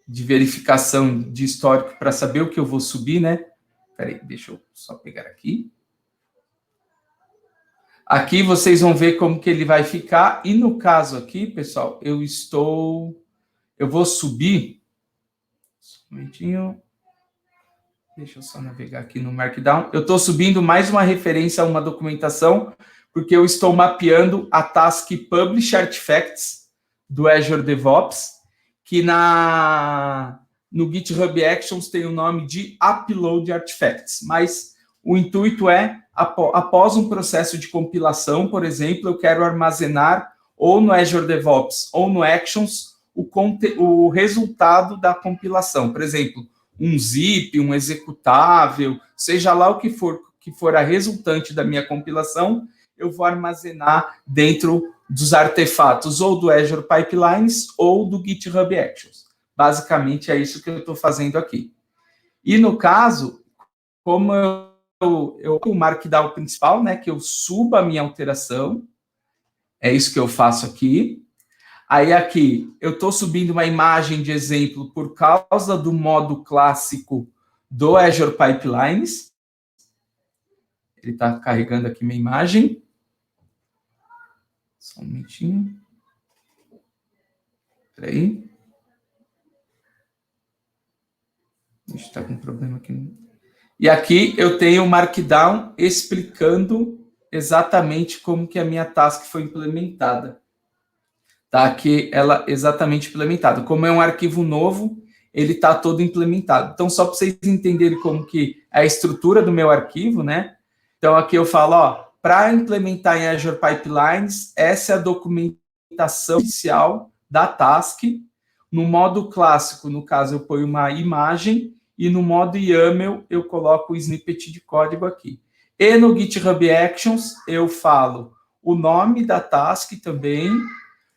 verificação de histórico para saber o que eu vou subir, né? Peraí, deixa eu só pegar aqui. Aqui vocês vão ver como que ele vai ficar. E no caso aqui, pessoal, eu vou subir. Um momentinho. Deixa eu só navegar aqui no Markdown. Eu estou subindo mais uma referência a uma documentação, porque eu estou mapeando a task Publish Artifacts do Azure DevOps, que no GitHub Actions tem o nome de Upload Artifacts, mas o intuito é, após um processo de compilação, por exemplo, eu quero armazenar ou no Azure DevOps ou no Actions o resultado da compilação. Por exemplo, um zip, um executável, seja lá o que for a resultante da minha compilação, eu vou armazenar dentro dos artefatos ou do Azure Pipelines ou do GitHub Actions. Basicamente, é isso que eu estou fazendo aqui. E no caso, como eu o Markdown principal, né, que eu suba a minha alteração, é isso que eu faço aqui. Aí aqui, eu estou subindo uma imagem de exemplo por causa do modo clássico do Azure Pipelines. Ele está carregando aqui minha imagem. Só um minutinho. Espera aí. Deixa eu estar com um problema aqui. E aqui eu tenho o Markdown explicando exatamente como que a minha task foi implementada. Tá aqui ela exatamente implementada. Como é um arquivo novo, ele está todo implementado. Então, só para vocês entenderem como que é a estrutura do meu arquivo, né? Então, aqui eu falo, ó, para implementar em Azure Pipelines, essa é a documentação inicial da task. No modo clássico, no caso, eu ponho uma imagem, e no modo YAML, eu coloco o snippet de código aqui. E no GitHub Actions, eu falo o nome da task também,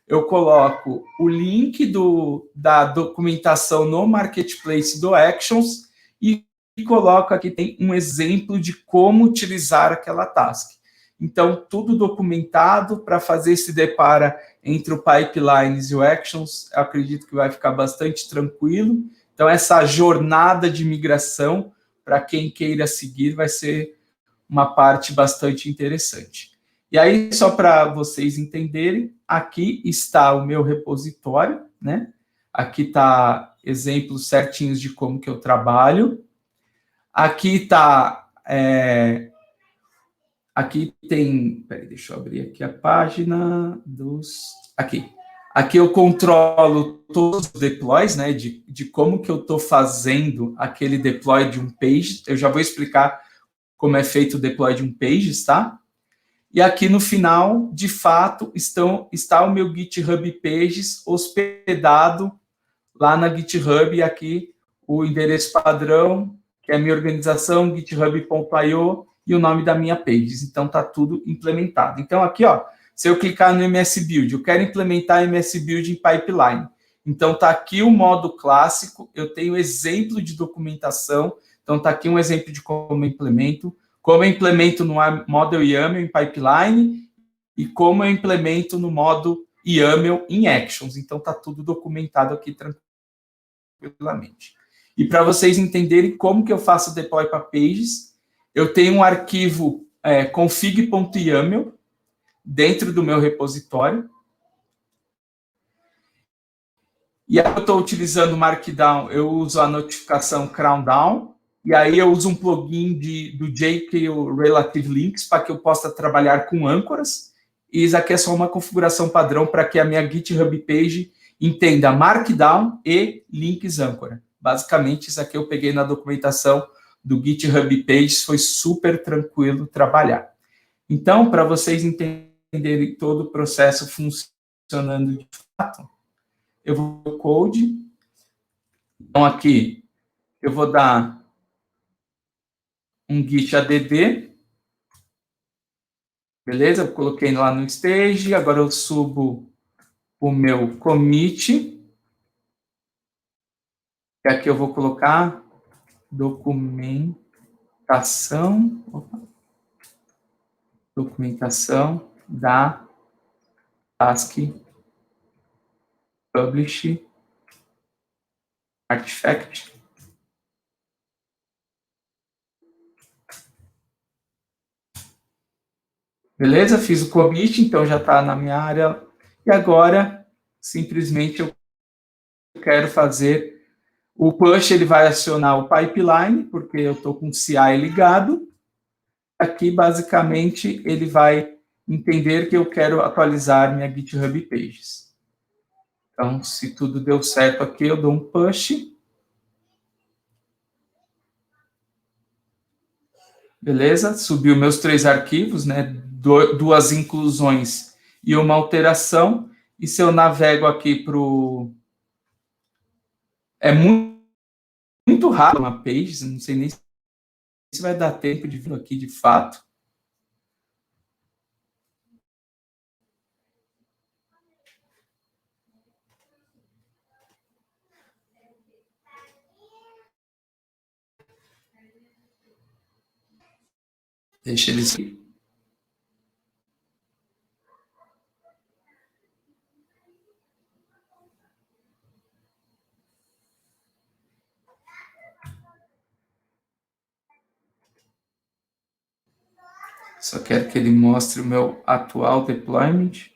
eu coloco o link da documentação no Marketplace do Actions e coloco aqui, tem um exemplo de como utilizar aquela task. Então, tudo documentado para fazer esse depara entre o Pipelines e o Actions, eu acredito que vai ficar bastante tranquilo. Então, essa jornada de migração, para quem queira seguir, vai ser uma parte bastante interessante. E aí, só para vocês entenderem, aqui está o meu repositório, né? Aqui está exemplos certinhos de como que eu trabalho. Aqui está... aqui tem... Peraí, deixa eu abrir aqui a página dos... Aqui eu controlo todos os deploys, né? De como que eu estou fazendo aquele deploy de um page. Eu já vou explicar como é feito o deploy de um page, tá? E aqui no final, de fato, está o meu GitHub Pages hospedado lá na GitHub, e aqui o endereço padrão, que é a minha organização, github.io, e o nome da minha Pages. Então, está tudo implementado. Então, aqui, ó, se eu clicar no MS Build, eu quero implementar MS Build em Pipeline. Então, está aqui o modo clássico, eu tenho exemplo de documentação, então está aqui um exemplo de como eu implemento no modo YAML em Pipeline e como eu implemento no modo YAML em Actions. Então, está tudo documentado aqui tranquilamente. E para vocês entenderem como que eu faço deploy para Pages, eu tenho um arquivo config.yaml dentro do meu repositório. E aí eu estou utilizando o Markdown, eu uso a notificação Crondown, e aí eu uso um plugin do JK, o Relative Links, para que eu possa trabalhar com âncoras. E isso aqui é só uma configuração padrão para que a minha GitHub Page entenda Markdown e links âncora. Basicamente, isso aqui eu peguei na documentação do GitHub Pages, foi super tranquilo trabalhar. Então, para vocês entenderem todo o processo funcionando de fato, eu vou no code, Então, aqui, eu vou dar um git add, beleza? Eu coloquei lá no stage, agora eu subo o meu commit, e aqui eu vou colocar documentação da task publish artifact. Beleza? Fiz o commit, então já está na minha área. E agora, simplesmente, eu quero fazer o push, ele vai acionar o pipeline, porque eu estou com o CI ligado. Aqui, basicamente, ele vai entender que eu quero atualizar minha GitHub Pages. Então, se tudo deu certo aqui, eu dou um push. Beleza? Subiu meus 3 arquivos, né? 2 inclusões e uma alteração. E se eu navego aqui para o... É muito rápido uma page, não sei nem se vai dar tempo de vir aqui de fato. Deixa eles... Só quero que ele mostre o meu atual deployment.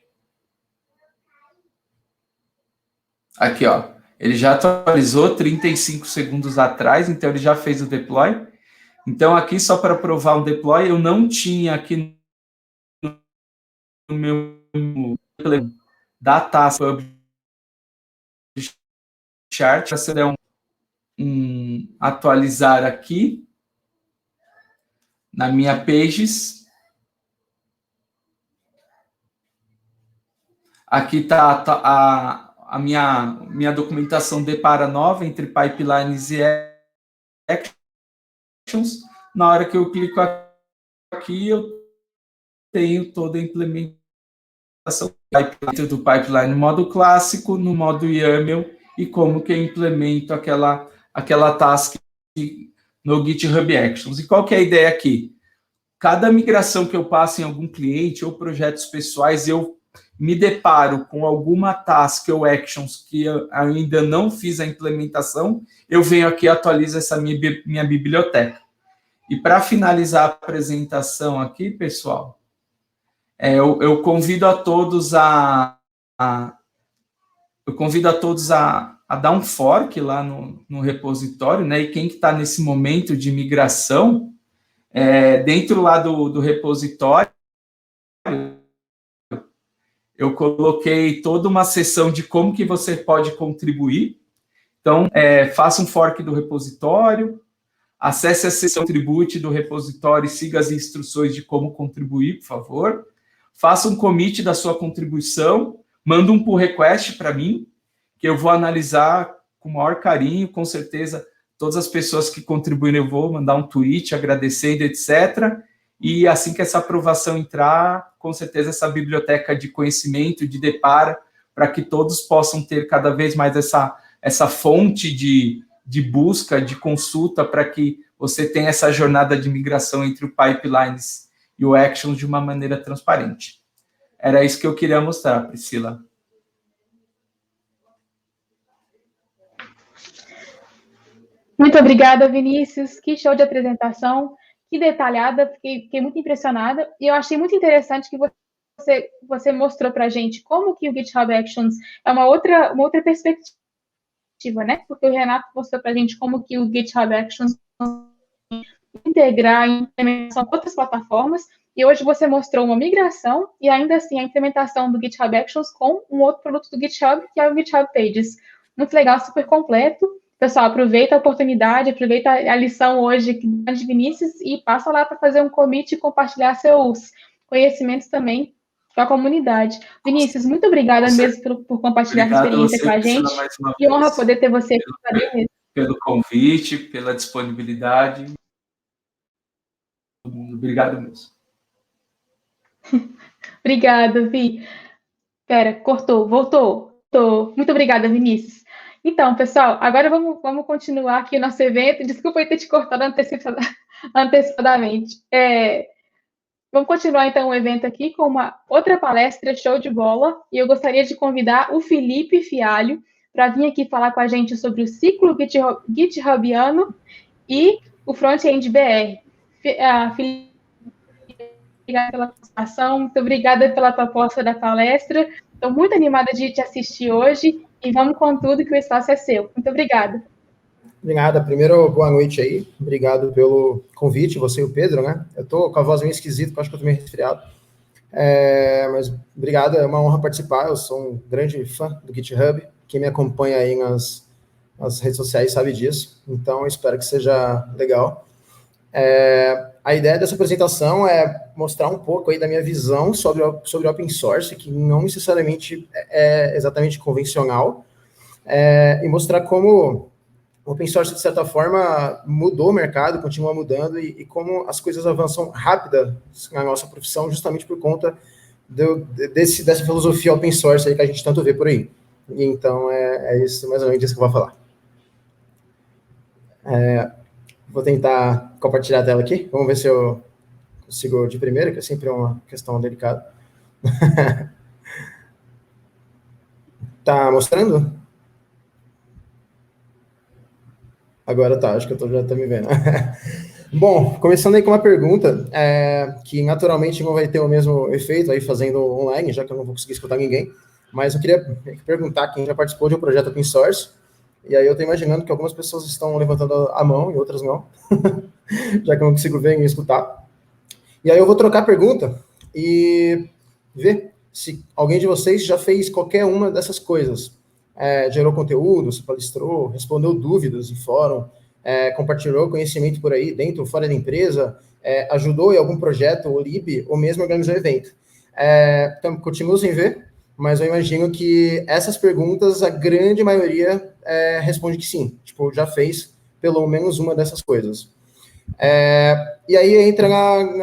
Aqui, ó. Ele já atualizou 35 segundos atrás, então ele já fez o deploy. Então, aqui, só para provar um deploy, eu não tinha aqui no meu da task publish chart, para você der um atualizar aqui na minha pages. Aqui está a minha documentação depara nova entre pipelines e actions. Na hora que eu clico aqui, eu tenho toda a implementação dentro do pipeline no modo clássico, no modo YAML, e como que eu implemento aquela task no GitHub Actions. E qual que é a ideia aqui? Cada migração que eu passo em algum cliente ou projetos pessoais, eu me deparo com alguma task ou actions que eu ainda não fiz a implementação, eu venho aqui e atualizo essa minha biblioteca. E para finalizar a apresentação aqui, pessoal, eu convido a todos a dar um fork lá no repositório, né? E quem que está nesse momento de migração, dentro lá do repositório, eu coloquei toda uma seção de como que você pode contribuir. Então, faça um fork do repositório, acesse a seção Contribute do repositório e siga as instruções de como contribuir, por favor. Faça um commit da sua contribuição, manda um pull request para mim, que eu vou analisar com o maior carinho, com certeza, todas as pessoas que contribuíram, eu vou mandar um tweet agradecendo, etc. E assim que essa aprovação entrar, com certeza essa biblioteca de conhecimento, de depara, para que todos possam ter cada vez mais essa fonte de busca, de consulta, para que você tenha essa jornada de migração entre o pipelines e o Actions de uma maneira transparente. Era isso que eu queria mostrar, Priscila. Muito obrigada, Vinícius. Que show de apresentação, que detalhada. Fiquei muito impressionada. E eu achei muito interessante que você mostrou para a gente como que o GitHub Actions é uma outra perspectiva, né? Porque o Renato mostrou para a gente como que o GitHub Actions integrar a implementação com outras plataformas, e hoje você mostrou uma migração e ainda assim a implementação do GitHub Actions com um outro produto do GitHub, que é o GitHub Pages. Muito legal, super completo. Pessoal, aproveita a oportunidade, aproveita a lição hoje de Vinícius e passa lá para fazer um commit e compartilhar seus conhecimentos também com a comunidade. Vinícius, muito obrigada mesmo por compartilhar essa experiência com a gente. Que honra poder ter você aqui. pelo convite, pela disponibilidade. Obrigado mesmo. Obrigada, Vi. Pera, cortou, voltou. Muito obrigada, Vinícius. Então, pessoal, agora vamos continuar aqui o nosso evento. Desculpa eu ter te cortado antecipadamente. Vamos continuar, então, o evento aqui com uma outra palestra show de bola. E eu gostaria de convidar o Felipe Fialho para vir aqui falar com a gente sobre o ciclo GitHubiano e o Front-End BR. Felipe, obrigada pela participação, muito obrigada pela proposta da palestra. Estou muito animada de te assistir hoje e vamos com tudo que o espaço é seu. Muito obrigada. Obrigada. Primeiro, boa noite aí. Obrigado pelo convite, você e o Pedro, né? Eu tô com a voz meio esquisita, porque eu acho que eu tô meio resfriado. Mas obrigado, é uma honra participar. Eu sou um grande fã do GitHub. Quem me acompanha aí nas redes sociais sabe disso. Então, espero que seja legal. A ideia dessa apresentação é mostrar um pouco aí da minha visão sobre open source, que não necessariamente é exatamente convencional, e mostrar como o open source, de certa forma, mudou o mercado, continua mudando, e como as coisas avançam rápida na nossa profissão, justamente por conta dessa filosofia open source aí que a gente tanto vê por aí. E então, é isso, mais ou menos isso que eu vou falar. Vou tentar compartilhar a tela aqui. Vamos ver se eu consigo de primeira, que é sempre uma questão delicada. Tá mostrando? Agora tá, acho que já tá me vendo. Bom, começando aí com uma pergunta, que naturalmente não vai ter o mesmo efeito aí fazendo online, já que eu não vou conseguir escutar ninguém, mas eu queria perguntar quem já participou de um projeto open source, e aí eu tô imaginando que algumas pessoas estão levantando a mão e outras não, já que eu não consigo ver e escutar. E aí eu vou trocar a pergunta e ver se alguém de vocês já fez qualquer uma dessas coisas. Gerou conteúdo, se palestrou, respondeu dúvidas em fórum, compartilhou conhecimento por aí, dentro ou fora da empresa, ajudou em algum projeto, ou lib, ou mesmo organizou evento. Então, continuo sem ver, mas eu imagino que essas perguntas, a grande maioria responde que sim, tipo, já fez pelo menos uma dessas coisas. E aí entra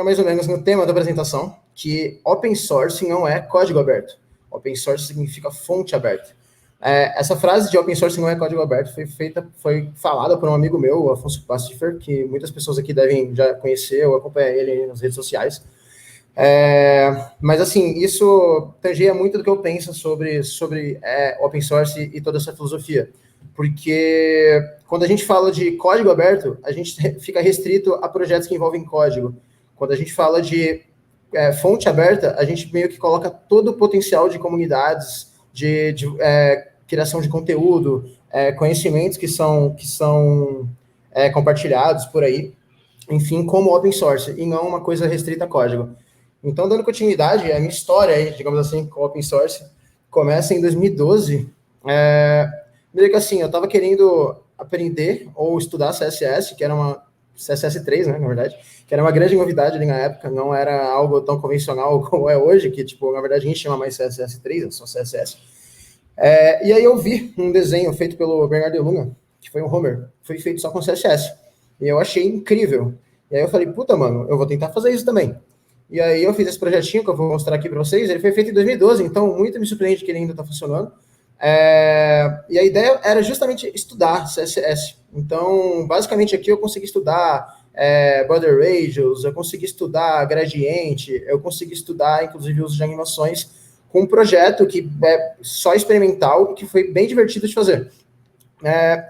mais ou menos no tema da apresentação, que open source não é código aberto. Open source significa fonte aberta. Essa frase de open source não é código aberto foi falada por um amigo meu, o Afonso Pastifer, que muitas pessoas aqui devem já conhecer ou acompanhar ele nas redes sociais. Mas, assim, isso tangeia muito do que eu penso sobre open source e toda essa filosofia. Porque quando a gente fala de código aberto, a gente fica restrito a projetos que envolvem código. Quando a gente fala de fonte aberta, a gente meio que coloca todo o potencial de comunidades, de criação de conteúdo, conhecimentos que são compartilhados por aí, enfim, como open source, e não uma coisa restrita a código. Então, dando continuidade, a minha história aí, digamos assim, com open source, começa em 2012, meio que assim, eu estava querendo aprender ou estudar CSS, que era uma CSS3, né, na verdade, que era uma grande novidade ali na época, não era algo tão convencional como é hoje, que, tipo, na verdade, a gente chama mais CSS3, é só CSS. E aí eu vi um desenho feito pelo Bernardo Luna, que foi um Homer, foi feito só com CSS, e eu achei incrível. E aí eu falei, puta, mano, eu vou tentar fazer isso também. E aí eu fiz esse projetinho que eu vou mostrar aqui para vocês, ele foi feito em 2012, então muito me surpreende que ele ainda está funcionando. E a ideia era justamente estudar CSS. Então, basicamente aqui eu consegui estudar border radius, eu consegui estudar gradiente, eu consegui estudar, inclusive, o uso de animações com um projeto que é só experimental e que foi bem divertido de fazer.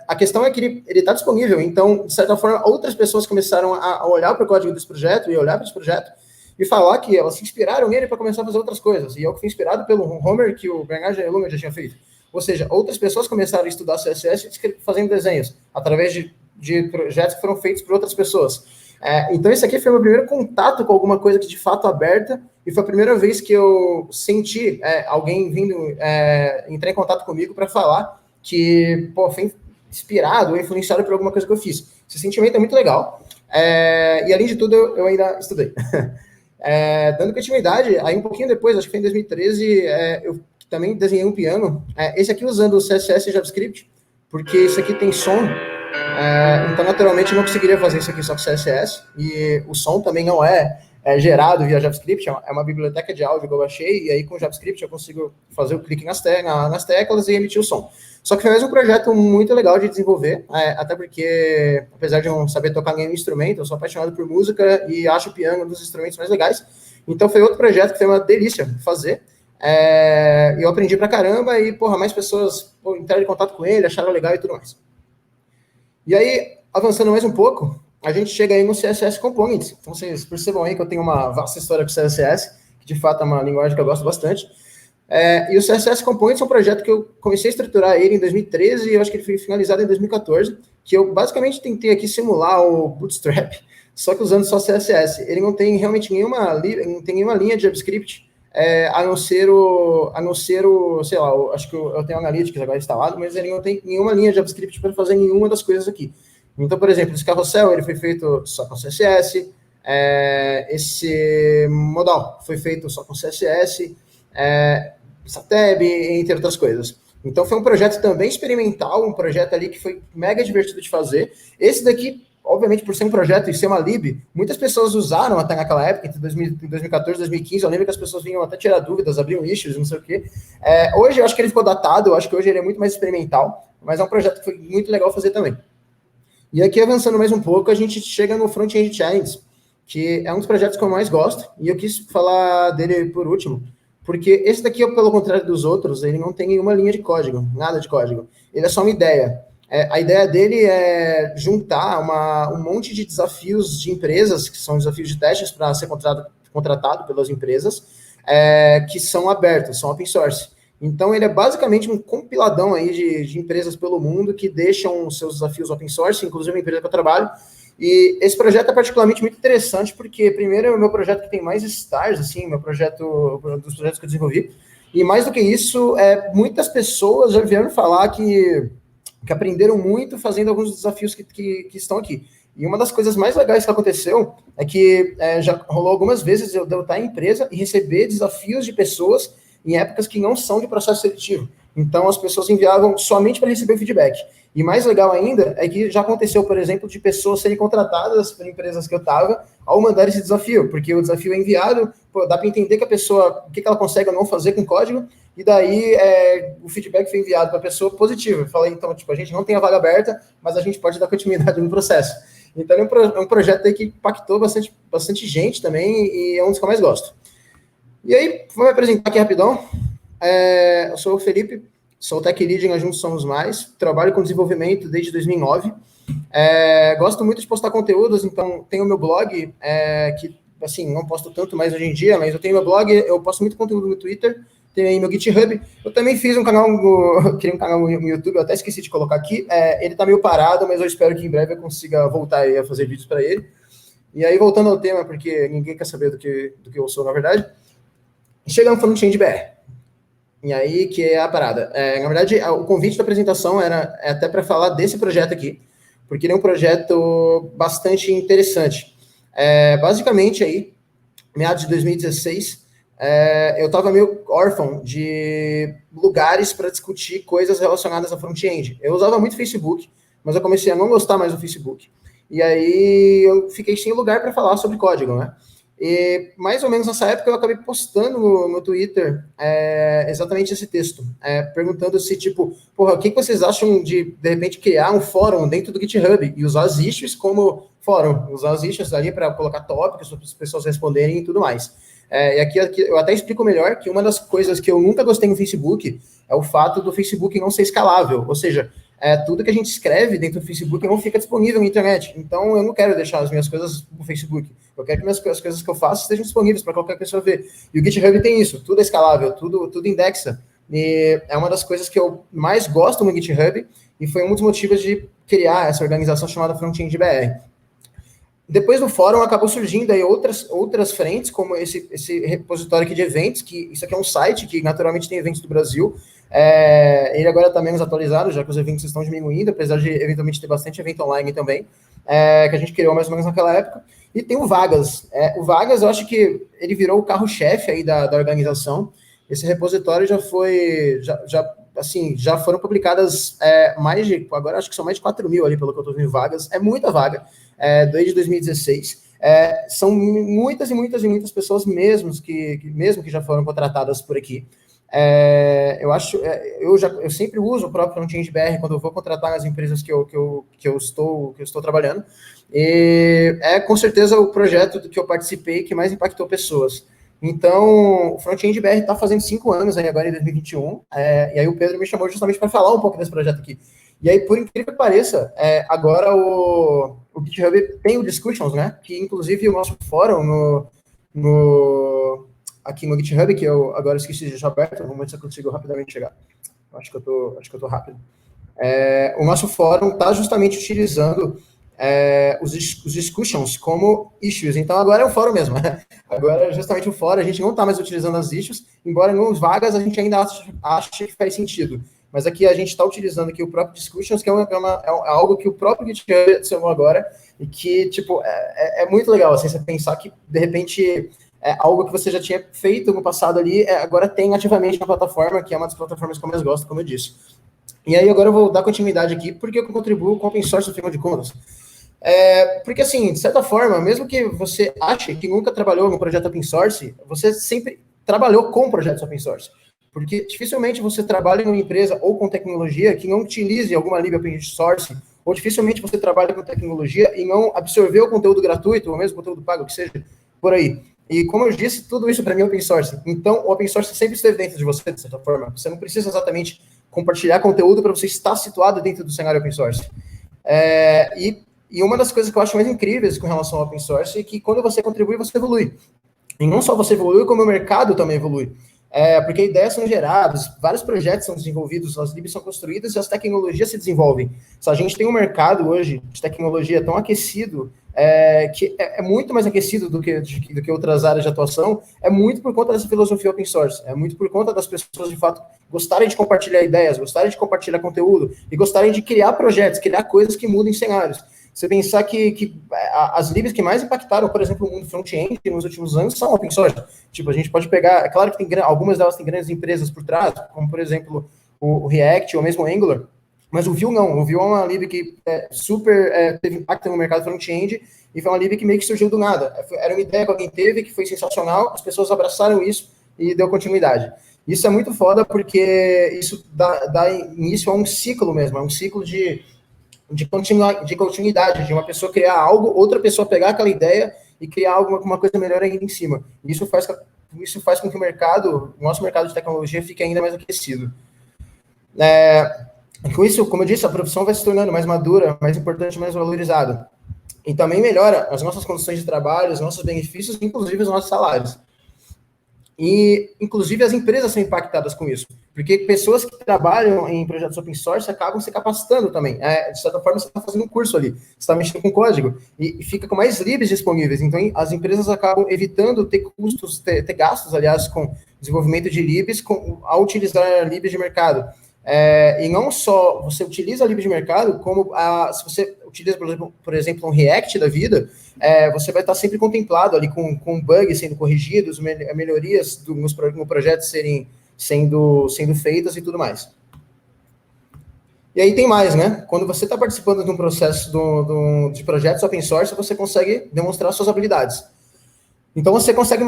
A questão é que ele está disponível, então, de certa forma, outras pessoas começaram a olhar para o código desse projeto e olhar para esse projeto e falar que elas se inspiraram nele para começar a fazer outras coisas. E eu fui inspirado pelo Homer que o Bernard Luna já tinha feito. Ou seja, outras pessoas começaram a estudar CSS fazendo desenhos, através de projetos que foram feitos por outras pessoas. Então, esse aqui foi o meu primeiro contato com alguma coisa que de fato aberta, e foi a primeira vez que eu senti alguém vindo entrar em contato comigo para falar que, foi inspirado ou influenciado por alguma coisa que eu fiz. Esse sentimento é muito legal. E, além de tudo, eu ainda estudei. Dando continuidade, aí um pouquinho depois, acho que foi em 2013, eu também desenhei um piano. Esse aqui usando o CSS e JavaScript, porque esse aqui tem som Então, naturalmente, eu não conseguiria fazer isso aqui só com CSS, e o som também não é gerado via JavaScript, é uma biblioteca de áudio que eu baixei, e aí com JavaScript eu consigo fazer o clique nas teclas e emitir o som. Só que foi mais um projeto muito legal de desenvolver, até porque, apesar de não saber tocar nenhum instrumento, eu sou apaixonado por música e acho o piano um dos instrumentos mais legais. Então foi outro projeto que foi uma delícia fazer. Eu aprendi pra caramba e, mais pessoas entraram em contato com ele, acharam legal e tudo mais. E aí, avançando mais um pouco, a gente chega aí no CSS Components. Então vocês percebam aí que eu tenho uma vasta história com CSS, que de fato é uma linguagem que eu gosto bastante. E o CSS Components é um projeto que eu comecei a estruturar ele em 2013 e eu acho que ele foi finalizado em 2014, que eu basicamente tentei aqui simular o Bootstrap, só que usando só CSS. Ele não tem realmente nenhuma linha de JavaScript, a não ser o, sei lá, acho que eu tenho o Analytics agora instalado, mas ele não tem nenhuma linha de JavaScript para fazer nenhuma das coisas aqui. Então, por exemplo, esse carrossel, ele foi feito só com CSS, esse modal foi feito só com CSS, essa tab, entre outras coisas. Então, foi um projeto também experimental, um projeto ali que foi mega divertido de fazer. Esse daqui, obviamente, por ser um projeto e ser uma lib, muitas pessoas usaram até naquela época, entre 2014 e 2015, eu lembro que as pessoas vinham até tirar dúvidas, abriam issues, não sei o quê. Hoje, eu acho que ele ficou datado, eu acho que hoje ele é muito mais experimental, mas é um projeto que foi muito legal fazer também. E aqui, avançando mais um pouco, a gente chega no Front-End Challenge, que é um dos projetos que eu mais gosto, e eu quis falar dele por último, porque esse daqui, pelo contrário dos outros, ele não tem nenhuma linha de código, nada de código. Ele é só uma ideia. A ideia dele é juntar um monte de desafios de empresas, que são desafios de testes para ser contratado pelas empresas, que são abertos, são open source. Então, ele é basicamente um compiladão aí de empresas pelo mundo que deixam seus desafios open source, inclusive a empresa que eu trabalho. E esse projeto é particularmente muito interessante, porque, primeiro, é o meu projeto que tem mais stars, assim, dos projetos que eu desenvolvi. E, mais do que isso, muitas pessoas já vieram falar que aprenderam muito fazendo alguns desafios que estão aqui. E uma das coisas mais legais que aconteceu é que já rolou algumas vezes eu estar em empresa e receber desafios de pessoas em épocas que não são de processo seletivo. Então, as pessoas enviavam somente para receber feedback. E mais legal ainda é que já aconteceu, por exemplo, de pessoas serem contratadas por empresas que eu estava ao mandar esse desafio, porque o desafio é enviado, dá para entender que a pessoa, o que ela consegue ou não fazer com código, e daí o feedback foi enviado para a pessoa positivo. Eu falei, então, a gente não tem a vaga aberta, mas a gente pode dar continuidade no processo. Então, é um projeto aí que impactou bastante gente também, e é um dos que eu mais gosto. E aí, vou me apresentar aqui rapidão. Eu sou o Felipe, sou o Tech Lead em Juntos Somos Mais, trabalho com desenvolvimento desde 2009. Gosto muito de postar conteúdos, então tenho o meu blog, que, assim, não posto tanto mais hoje em dia, mas eu tenho meu blog, eu posto muito conteúdo no Twitter, tenho aí meu GitHub. Eu também fiz criei um canal no YouTube, eu até esqueci de colocar aqui. Ele tá meio parado, mas eu espero que em breve eu consiga voltar aí a fazer vídeos para ele. E aí, voltando ao tema, porque ninguém quer saber do que eu sou, na verdade, chegamos no Front-End BR. E aí que é a parada. Na verdade, o convite da apresentação era até para falar desse projeto aqui, porque ele é um projeto bastante interessante. Basicamente, aí, meados de 2016, eu estava meio órfão de lugares para discutir coisas relacionadas a front-end. Eu usava muito Facebook, mas eu comecei a não gostar mais do Facebook. E aí eu fiquei sem lugar para falar sobre código, né? E mais ou menos nessa época eu acabei postando no meu Twitter exatamente esse texto, perguntando se, tipo, o que vocês acham de repente, criar um fórum dentro do GitHub e usar as issues como fórum, usar as issues ali para colocar tópicos para as pessoas responderem e tudo mais. E aqui eu até explico melhor que uma das coisas que eu nunca gostei no Facebook é o fato do Facebook não ser escalável, ou seja, tudo que a gente escreve dentro do Facebook não fica disponível na internet. Então, eu não quero deixar as minhas coisas no Facebook. Eu quero que as coisas que eu faço estejam disponíveis para qualquer pessoa ver. E o GitHub tem isso. Tudo é escalável, tudo indexa. E é uma das coisas que eu mais gosto no GitHub e foi um dos motivos de criar essa organização chamada Front-End BR. Depois do fórum, acabou surgindo aí outras frentes, como esse repositório aqui de eventos, que isso aqui é um site que naturalmente tem eventos do Brasil. Ele agora está menos atualizado, já que os eventos estão diminuindo, apesar de eventualmente ter bastante evento online também, que a gente criou mais ou menos naquela época. E tem o Vagas. O Vagas, eu acho que ele virou o carro-chefe aí da organização. Esse repositório já assim, já foram publicadas agora acho que são mais de 4.000 ali, pelo que eu estou vendo, vagas, é muita vaga, desde 2016, são muitas e muitas e muitas pessoas mesmo que já foram contratadas por aqui. Eu sempre uso o próprio Front-End BR quando eu vou contratar as empresas que eu estou trabalhando, e com certeza o projeto do que eu participei que mais impactou pessoas. Então, o Front-End BR está fazendo 5 anos aí agora em 2021, e aí o Pedro me chamou justamente para falar um pouco desse projeto aqui. E aí, por incrível que pareça, agora o GitHub tem o Discussions, né? Que inclusive o nosso fórum aqui no GitHub, que eu agora esqueci de deixar aberto, vamos ver se eu consigo rapidamente chegar. Acho que eu tô rápido. O nosso fórum está justamente utilizando os discussions como issues. Então, agora é um fórum mesmo. Agora é justamente o fórum, a gente não está mais utilizando as issues, embora em algumas vagas a gente ainda ache que faz sentido. Mas aqui a gente está utilizando aqui o próprio discussions, que é algo que o próprio GitHub adicionou agora, e que, tipo, é muito legal, assim, você pensar que, de repente, algo que você já tinha feito no passado ali, agora tem ativamente na plataforma, que é uma das plataformas que eu mais gosto, como eu disse. E aí, agora eu vou dar continuidade aqui, porque eu contribuo com o open source, no final de contas. Porque, assim, de certa forma, mesmo que você ache que nunca trabalhou no projeto open source, você sempre trabalhou com projetos open source. Porque dificilmente você trabalha em uma empresa ou com tecnologia que não utilize alguma lib open source, ou dificilmente você trabalha com tecnologia e não absorveu o conteúdo gratuito, ou mesmo conteúdo pago, que seja por aí. E como eu disse, tudo isso para mim é open source. Então, o open source sempre esteve dentro de você, de certa forma. Você não precisa exatamente compartilhar conteúdo para você estar situado dentro do cenário open source. E uma das coisas que eu acho mais incríveis com relação ao open source é que quando você contribui, você evolui. E não só você evolui, como o mercado também evolui. Porque ideias são geradas, vários projetos são desenvolvidos, as libs são construídas e as tecnologias se desenvolvem. Se a gente tem um mercado hoje de tecnologia tão aquecido, que é muito mais aquecido do que outras áreas de atuação, é muito por conta dessa filosofia open source, é muito por conta das pessoas, de fato, gostarem de compartilhar ideias, gostarem de compartilhar conteúdo e gostarem de criar projetos, criar coisas que mudem cenários. Você pensar que as libs que mais impactaram, por exemplo, o mundo front-end nos últimos anos são open source. Tipo, a gente pode pegar, é claro que algumas delas têm grandes empresas por trás, como, por exemplo, o React ou mesmo o Angular, mas o Vue não. O Vue é uma lib que teve impacto no mercado front-end e foi uma lib que meio que surgiu do nada. Era uma ideia que alguém teve, que foi sensacional, as pessoas abraçaram isso e deu continuidade. Isso é muito foda porque isso dá início a um ciclo mesmo, é um ciclo de continuidade, de uma pessoa criar algo, outra pessoa pegar aquela ideia e criar uma coisa melhor ainda em cima. Isso faz com que o nosso mercado de tecnologia fique ainda mais aquecido. Com isso, como eu disse, a profissão vai se tornando mais madura, mais importante, mais valorizada. E também melhora as nossas condições de trabalho, os nossos benefícios, inclusive os nossos salários. E, inclusive, as empresas são impactadas com isso, porque pessoas que trabalham em projetos open source acabam se capacitando também. De certa forma, você está fazendo um curso ali, você está mexendo com código, e fica com mais libs disponíveis. Então, as empresas acabam evitando ter custos, ter gastos, aliás, com desenvolvimento de libs ao utilizar libs de mercado. E não só você utiliza a lib de mercado, como se você utiliza, por exemplo, um React da vida, você vai estar sempre contemplado ali com bugs sendo corrigidos, melhorias no projeto sendo feitas e tudo mais. E aí tem mais, né? Quando você está participando de um processo de projetos open source, você consegue demonstrar suas habilidades. Então, você consegue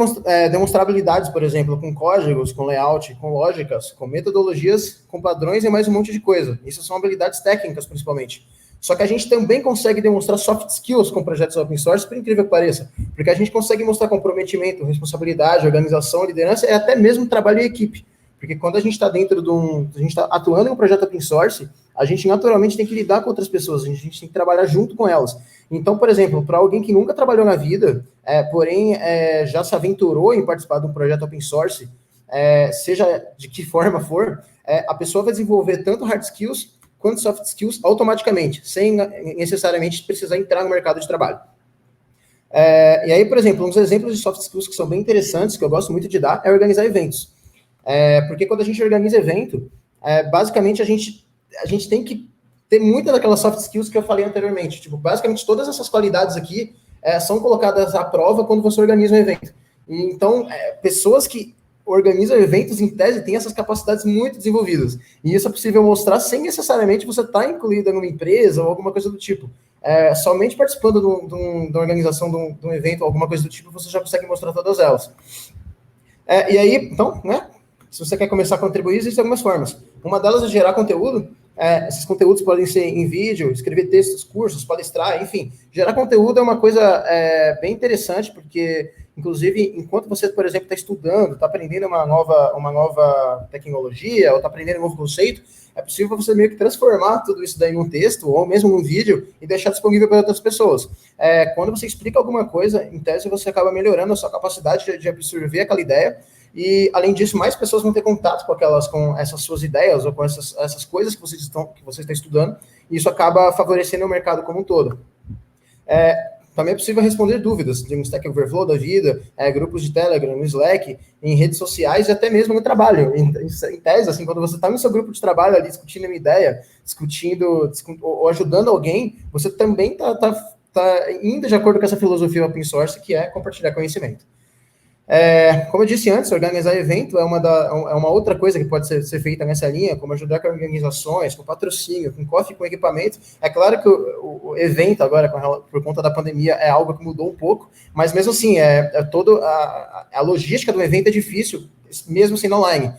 demonstrar habilidades, por exemplo, com códigos, com layout, com lógicas, com metodologias, com padrões e mais um monte de coisa. Isso são habilidades técnicas, principalmente. Só que a gente também consegue demonstrar soft skills com projetos open source, por incrível que pareça, porque a gente consegue mostrar comprometimento, responsabilidade, organização, liderança e até mesmo trabalho em equipe. Porque quando a gente está a gente está atuando em um projeto open source, a gente naturalmente tem que lidar com outras pessoas, a gente tem que trabalhar junto com elas. Então, por exemplo, para alguém que nunca trabalhou na vida, porém já se aventurou em participar de um projeto open source, seja de que forma for, a pessoa vai desenvolver tanto hard skills quanto soft skills automaticamente, sem necessariamente precisar entrar no mercado de trabalho. E aí, por exemplo, uns exemplos de soft skills que são bem interessantes, que eu gosto muito de dar, é organizar eventos. Porque quando a gente organiza evento, basicamente a gente tem que ter muitas daquelas soft skills que eu falei anteriormente. Tipo, basicamente todas essas qualidades aqui são colocadas à prova quando você organiza um evento. E, então, pessoas que organiza eventos, em tese, tem essas capacidades muito desenvolvidas. E isso é possível mostrar sem necessariamente você estar incluída numa empresa ou alguma coisa do tipo. Somente participando da organização de um evento ou alguma coisa do tipo, você já consegue mostrar todas elas. E aí, então, né, se você quer começar a contribuir, existem algumas formas. Uma delas é gerar conteúdo. Esses conteúdos podem ser em vídeo, escrever textos, cursos, palestrar, enfim. Gerar conteúdo é uma coisa bem interessante, porque, inclusive, enquanto você, por exemplo, está estudando, está aprendendo uma nova tecnologia, ou está aprendendo um novo conceito, é possível você meio que transformar tudo isso daí num texto, ou mesmo num vídeo, e deixar disponível para outras pessoas. Quando você explica alguma coisa, em tese, você acaba melhorando a sua capacidade de absorver aquela ideia, e, além disso, mais pessoas vão ter contato com essas suas ideias ou com essas coisas que você está estudando, e isso acaba favorecendo o mercado como um todo. Também é possível responder dúvidas de um Stack Overflow da vida, grupos de Telegram, no Slack, em redes sociais e até mesmo no trabalho. Em tese, assim, quando você está no seu grupo de trabalho ali discutindo uma ideia, ou ajudando alguém, você também está indo de acordo com essa filosofia open source, que é compartilhar conhecimento. Como eu disse antes, organizar evento é uma outra coisa que pode ser feita nessa linha, como ajudar com organizações, com patrocínio, com cofre, com equipamento. É claro que o evento agora, por conta da pandemia, é algo que mudou um pouco, mas mesmo assim, toda a logística do evento é difícil, mesmo sendo online.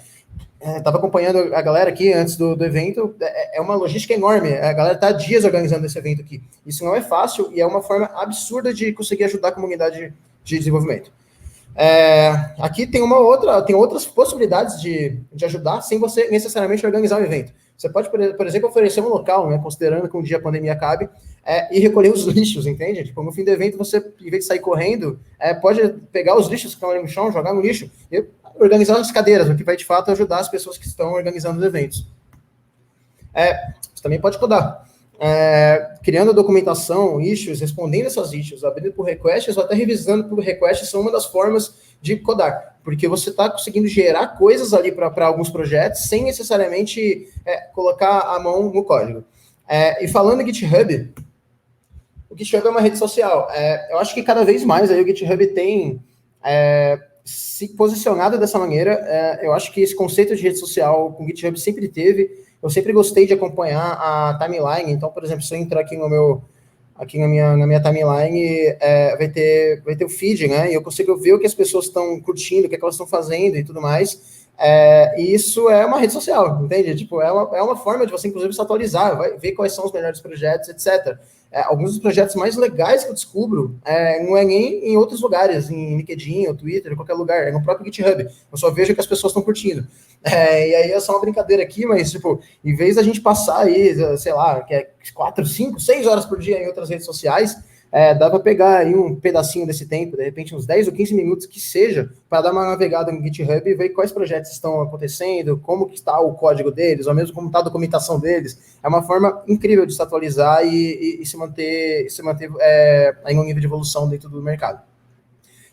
Estava acompanhando a galera aqui antes do evento, é uma logística enorme, a galera está há dias organizando esse evento aqui. Isso não é fácil e é uma forma absurda de conseguir ajudar a comunidade de desenvolvimento. Aqui tem outras possibilidades de ajudar sem você necessariamente organizar um evento. Você pode, por exemplo, oferecer um local, né, considerando que um dia a pandemia acabe, e recolher os lixos, entende? Tipo, no fim do evento, você, em vez de sair correndo, pode pegar os lixos que estão ali no chão, jogar no lixo, e organizar as cadeiras, o que vai, de fato, ajudar as pessoas que estão organizando os eventos. Você também pode codar. Criando documentação, issues, respondendo essas issues, abrindo por requests ou até revisando por requests são uma das formas de codar, porque você está conseguindo gerar coisas ali para alguns projetos sem necessariamente colocar a mão no código. E falando em GitHub, o GitHub é uma rede social. Eu acho que cada vez mais aí o GitHub tem se posicionado dessa maneira. Eu acho que esse conceito de rede social com o GitHub sempre teve. Eu sempre gostei de acompanhar a timeline. Então, por exemplo, se eu entrar aqui na minha timeline, vai ter o feed, né? E eu consigo ver o que as pessoas estão curtindo, o que elas estão fazendo e tudo mais. E isso é uma rede social, entende? Tipo, é uma forma de você, inclusive, se atualizar, ver quais são os melhores projetos, etc. Alguns dos projetos mais legais que eu descubro não é nem em outros lugares, em LinkedIn, ou Twitter, em qualquer lugar, é no próprio GitHub. Eu só vejo que as pessoas estão curtindo. E aí é só uma brincadeira aqui, mas, tipo, em vez da gente passar aí, sei lá, 4, 5, 6 horas por dia em outras redes sociais, dá para pegar aí um pedacinho desse tempo, de repente uns 10 ou 15 minutos que seja, para dar uma navegada no GitHub e ver quais projetos estão acontecendo, como que está o código deles, ou mesmo como está a documentação deles. É uma forma incrível de se atualizar e se manter em um nível de evolução dentro do mercado.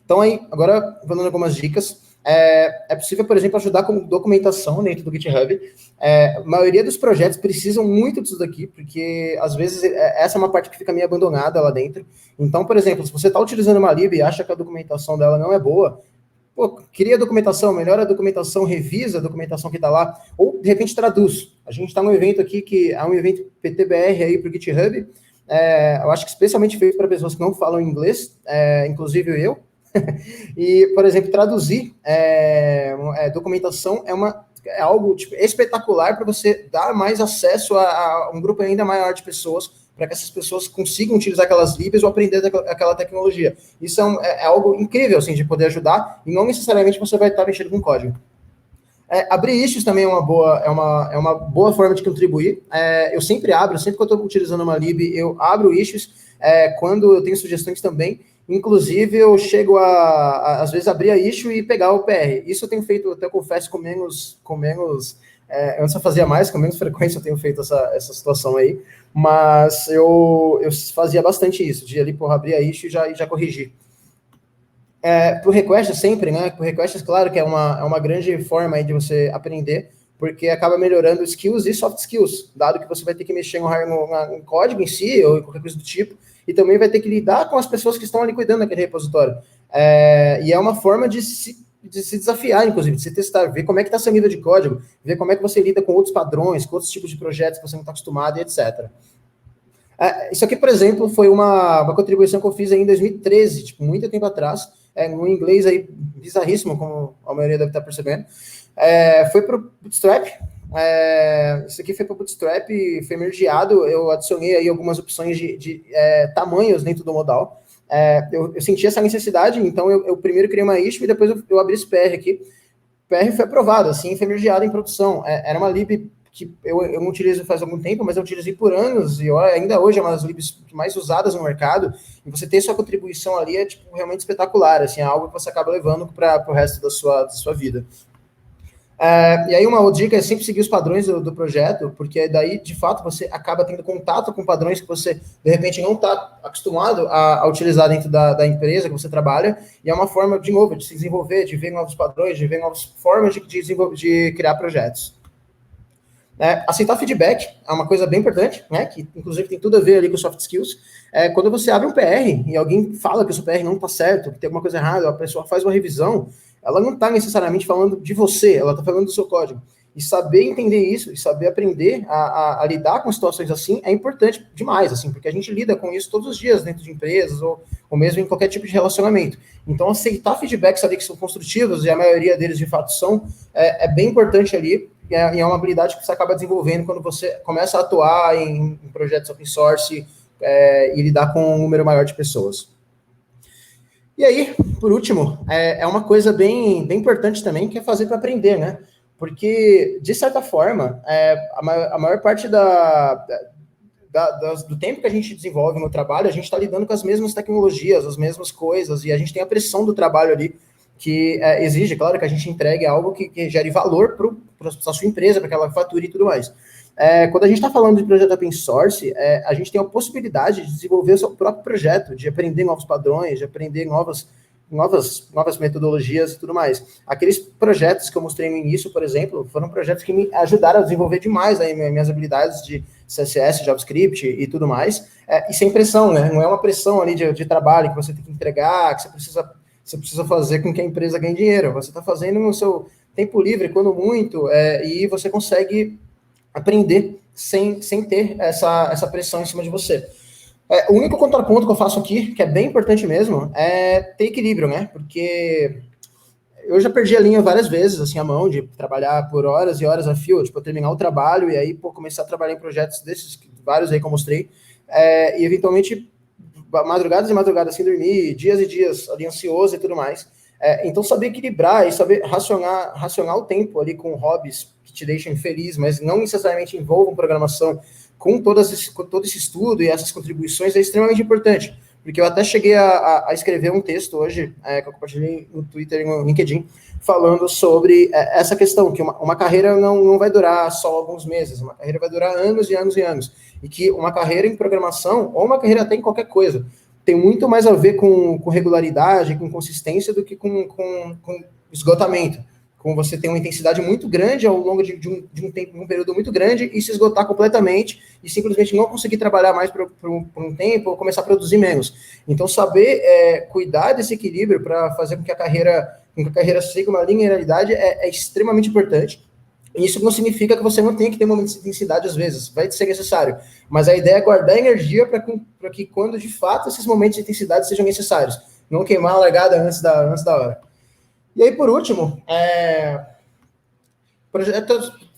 Então, aí, agora, vou dando algumas dicas. É possível, por exemplo, ajudar com documentação dentro do GitHub. A maioria dos projetos precisam muito disso daqui, porque, às vezes, essa é uma parte que fica meio abandonada lá dentro. Então, por exemplo, se você está utilizando uma lib e acha que a documentação dela não é boa, cria a documentação, melhora a documentação, revisa a documentação que está lá, ou, de repente, traduz. A gente está num evento aqui que é um evento PTBR aí para o GitHub, eu acho que especialmente feito para pessoas que não falam inglês, inclusive eu. E, por exemplo, traduzir documentação é algo tipo, espetacular para você dar mais acesso a um grupo ainda maior de pessoas, para que essas pessoas consigam utilizar aquelas libs ou aprender aquela tecnologia. Isso é algo incrível, assim, de poder ajudar, e não necessariamente você vai estar mexendo com código. Abrir issues também é uma boa forma de contribuir. Eu sempre que eu estou utilizando uma lib, eu abro issues, quando eu tenho sugestões também. Inclusive, eu chego às vezes, abrir a issue e pegar o PR. Isso eu tenho feito, até confesso, com menos antes eu fazia mais, com menos frequência eu tenho feito essa situação aí, mas eu fazia bastante isso, de ali, abrir a issue e já corrigir. Pro request sempre, né? Pro request, claro que é uma grande forma aí de você aprender, porque acaba melhorando skills e soft skills, dado que você vai ter que mexer no código em si, ou em qualquer coisa do tipo, e também vai ter que lidar com as pessoas que estão ali cuidando daquele repositório. E é uma forma de se de se desafiar, inclusive, de se testar, ver como é que está seu nível de código, ver como é que você lida com outros padrões, com outros tipos de projetos que você não está acostumado, e etc. Isso aqui, por exemplo, foi uma contribuição que eu fiz aí em 2013, tipo, muito tempo atrás, no inglês aí bizarríssimo, como a maioria deve estar percebendo. Foi para o Bootstrap. Isso aqui foi para o Bootstrap, foi mergeado, eu adicionei aí algumas opções de tamanhos dentro do modal. Eu senti essa necessidade, então eu primeiro criei uma issue e depois eu abri esse PR aqui. O PR foi aprovado, assim, foi mergeado em produção. Era uma lib que eu não utilizo faz algum tempo, mas eu utilizei por anos, e ainda hoje é uma das libs mais usadas no mercado, e você ter sua contribuição ali é tipo, realmente espetacular, assim, é algo que você acaba levando para o resto da sua vida. E aí uma dica é sempre seguir os padrões do projeto, porque daí, de fato, você acaba tendo contato com padrões que você, de repente, não está acostumado a utilizar dentro da empresa que você trabalha, e é uma forma, de novo, de se desenvolver, de ver novos padrões, de ver novas formas de criar projetos. Aceitar feedback é uma coisa bem importante, né, que inclusive tem tudo a ver ali com soft skills. Quando você abre um PR e alguém fala que o seu PR não está certo, que tem alguma coisa errada, a pessoa faz uma revisão, ela não está necessariamente falando de você, ela está falando do seu código. E saber entender isso, e saber aprender a lidar com situações assim é importante demais, assim, porque a gente lida com isso todos os dias dentro de empresas ou mesmo em qualquer tipo de relacionamento. Então, aceitar feedbacks ali que são construtivos, e a maioria deles de fato são, é bem importante ali, e é uma habilidade que você acaba desenvolvendo quando você começa a atuar em projetos open source e lidar com um número maior de pessoas. E aí, por último, é uma coisa bem importante também, que é fazer para aprender, né? Porque, de certa forma, a maior parte do tempo que a gente desenvolve no trabalho, a gente está lidando com as mesmas tecnologias, as mesmas coisas, e a gente tem a pressão do trabalho ali, que exige, claro, que a gente entregue algo que gere valor para a sua empresa, para que ela fature e tudo mais. Quando a gente está falando de projeto open source, a gente tem a possibilidade de desenvolver o seu próprio projeto, de aprender novos padrões, de aprender novas metodologias e tudo mais. Aqueles projetos que eu mostrei no início, por exemplo, foram projetos que me ajudaram a desenvolver demais aí minhas habilidades de CSS, JavaScript e tudo mais, e sem pressão, né? Não é uma pressão ali de trabalho que você tem que entregar, que você precisa fazer com que a empresa ganhe dinheiro. Você está fazendo no seu tempo livre, quando muito, e você consegue aprender sem ter essa pressão em cima de você. O único contraponto que eu faço aqui, que é bem importante mesmo, é ter equilíbrio, né? Porque eu já perdi a linha várias vezes, assim, a mão de trabalhar por horas e horas a fio, tipo, eu terminar o trabalho e aí, começar a trabalhar em projetos desses, vários aí que eu mostrei, e eventualmente madrugadas e madrugadas sem dormir, dias e dias ali ansioso e tudo mais. Então, saber equilibrar e saber racionar o tempo ali com hobbies que te deixam feliz, mas não necessariamente envolvam programação, com todo esse estudo e essas contribuições é extremamente importante, porque eu até cheguei a escrever um texto hoje, que eu compartilhei no Twitter e no LinkedIn, falando sobre essa questão, que uma carreira não vai durar só alguns meses, uma carreira vai durar anos e anos e anos, e que uma carreira em programação, ou uma carreira até em qualquer coisa, tem muito mais a ver com regularidade, com consistência, do que com esgotamento. Com você ter uma intensidade muito grande ao longo de um período muito grande e se esgotar completamente e simplesmente não conseguir trabalhar mais por um tempo ou começar a produzir menos. Então, saber cuidar desse equilíbrio para fazer com que a carreira siga uma linearidade é extremamente importante. E isso não significa que você não tenha que ter momentos de intensidade às vezes, vai ser necessário. Mas a ideia é guardar energia para que quando de fato esses momentos de intensidade sejam necessários, não queimar a largada antes da hora. E aí, por último,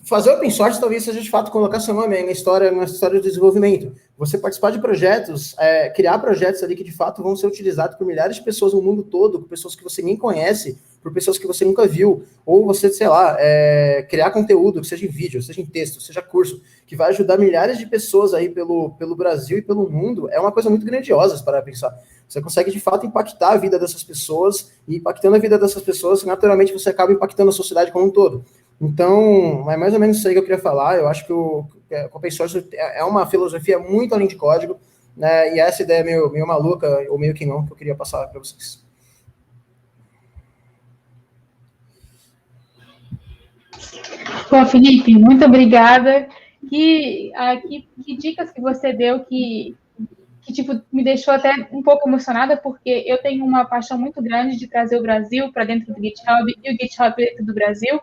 fazer open source talvez seja de fato colocar seu nome na história do desenvolvimento. Você participar de projetos, criar projetos ali que de fato vão ser utilizados por milhares de pessoas no mundo todo, por pessoas que você nem conhece, por pessoas que você nunca viu, ou você, sei lá, criar conteúdo, que seja em vídeo, seja em texto, seja curso, que vai ajudar milhares de pessoas aí pelo Brasil e pelo mundo, é uma coisa muito grandiosa para pensar. Você consegue, de fato, impactar a vida dessas pessoas, e impactando a vida dessas pessoas, naturalmente você acaba impactando a sociedade como um todo. Então, é mais ou menos isso aí que eu queria falar. Eu acho que o open source é uma filosofia muito além de código, né, e essa ideia meio maluca, ou meio que não, que eu queria passar para vocês. Bom, Felipe, muito obrigada. Que dicas que você deu que que tipo, me deixou até um pouco emocionada, porque eu tenho uma paixão muito grande de trazer o Brasil para dentro do GitHub e o GitHub dentro do Brasil.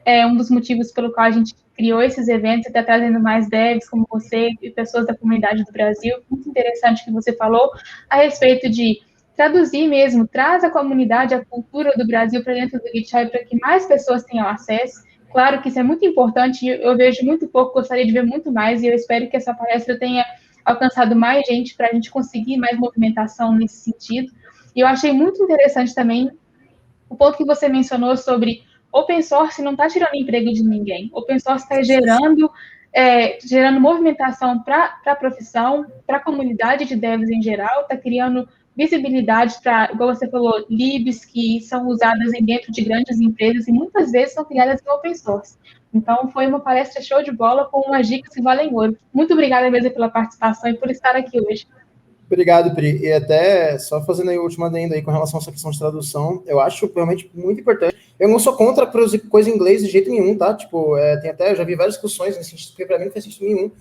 É um dos motivos pelo qual a gente criou esses eventos e está trazendo mais devs como você e pessoas da comunidade do Brasil. Muito interessante que você falou a respeito de traduzir mesmo, traz a comunidade, a cultura do Brasil para dentro do GitHub para que mais pessoas tenham acesso. Claro que isso é muito importante, eu vejo muito pouco, gostaria de ver muito mais, e eu espero que essa palestra tenha alcançado mais gente para a gente conseguir mais movimentação nesse sentido. E eu achei muito interessante também o ponto que você mencionou sobre open source não está tirando emprego de ninguém. Open source está gerando movimentação para a profissão, para a comunidade de devs em geral, está criando visibilidade para, igual você falou, libs que são usadas dentro de grandes empresas e muitas vezes são criadas em open source. Então, foi uma palestra show de bola com umas dicas que valem ouro. Muito obrigada mesmo pela participação e por estar aqui hoje. Obrigado, Pri. E até, só fazendo aí o último adendo aí com relação a essa questão de tradução, eu acho realmente muito importante. Eu não sou contra produzir coisa em inglês de jeito nenhum, tá? Tipo, tem até, eu já vi várias discussões nesse sentido, porque pra mim não faz sentido nenhum.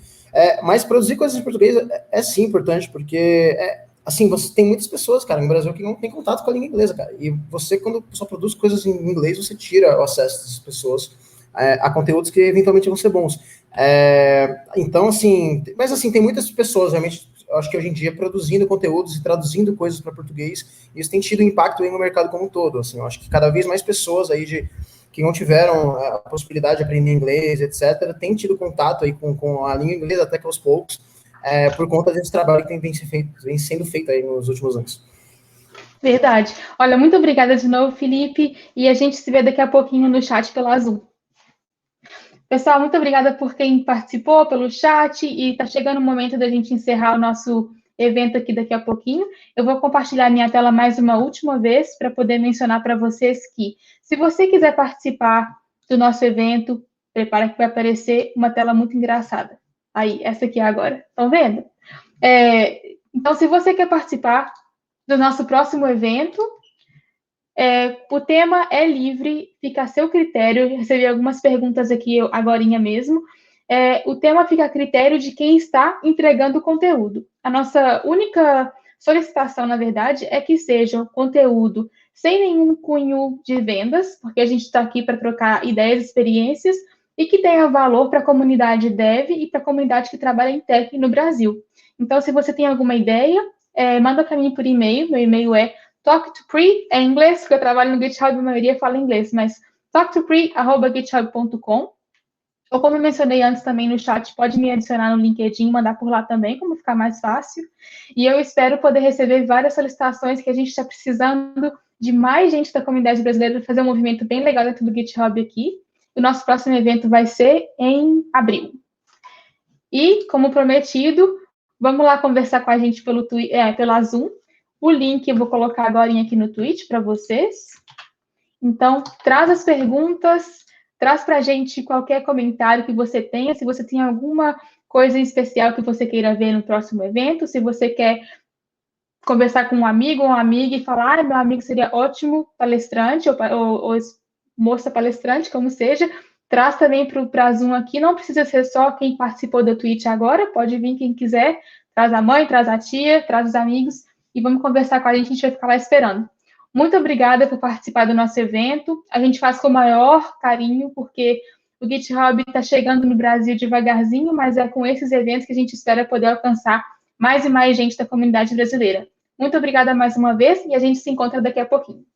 Mas produzir coisas em português é sim importante, porque, assim, você tem muitas pessoas, cara, no Brasil que não tem contato com a língua inglesa, cara. E você, quando só produz coisas em inglês, você tira o acesso dessas pessoas a conteúdos que eventualmente vão ser bons. Então, assim, mas assim, tem muitas pessoas realmente, eu acho que hoje em dia, produzindo conteúdos e traduzindo coisas para português, isso tem tido impacto aí no mercado como um todo, assim, eu acho que cada vez mais pessoas aí que não tiveram a possibilidade de aprender inglês, etc., têm tido contato aí com a língua inglesa até que aos poucos, por conta desse trabalho que vem sendo feito aí nos últimos anos. Verdade. Olha, muito obrigada de novo, Felipe, e a gente se vê daqui a pouquinho no chat pela Zoom. Pessoal, muito obrigada por quem participou pelo chat e está chegando o momento da gente encerrar o nosso evento aqui daqui a pouquinho. Eu vou compartilhar minha tela mais uma última vez para poder mencionar para vocês que, se você quiser participar do nosso evento, prepara que vai aparecer uma tela muito engraçada. Aí, essa aqui agora. Estão vendo? Então, se você quer participar do nosso próximo evento, o tema é livre, fica a seu critério. Eu recebi algumas perguntas aqui agorinha mesmo. O tema fica a critério de quem está entregando o conteúdo. A nossa única solicitação, na verdade, é que seja conteúdo sem nenhum cunho de vendas, porque a gente está aqui para trocar ideias e experiências, e que tenha valor para a comunidade dev e para a comunidade que trabalha em tech no Brasil. Então, se você tem alguma ideia, manda para mim por e-mail. Meu e-mail é talk2pri, é inglês, porque eu trabalho no GitHub, a maioria fala inglês, mas talk2pri@github.com. Ou como eu mencionei antes também no chat, pode me adicionar no LinkedIn, mandar por lá também, como ficar mais fácil. E eu espero poder receber várias solicitações, que a gente está precisando de mais gente da comunidade brasileira para fazer um movimento bem legal dentro do GitHub aqui. O nosso próximo evento vai ser em abril. E, como prometido, vamos lá conversar com a gente pela Zoom. O link eu vou colocar agora aqui no Twitch para vocês. Então, traz as perguntas, traz para a gente qualquer comentário que você tenha, se você tem alguma coisa especial que você queira ver no próximo evento, se você quer conversar com um amigo ou uma amiga e falar, meu amigo seria ótimo palestrante ou moça palestrante, como seja, traz também para a Zoom aqui, não precisa ser só quem participou da Twitch agora, pode vir quem quiser, traz a mãe, traz a tia, traz os amigos, e vamos conversar com a gente vai ficar lá esperando. Muito obrigada por participar do nosso evento, a gente faz com o maior carinho, porque o GitHub está chegando no Brasil devagarzinho, mas é com esses eventos que a gente espera poder alcançar mais e mais gente da comunidade brasileira. Muito obrigada mais uma vez e a gente se encontra daqui a pouquinho.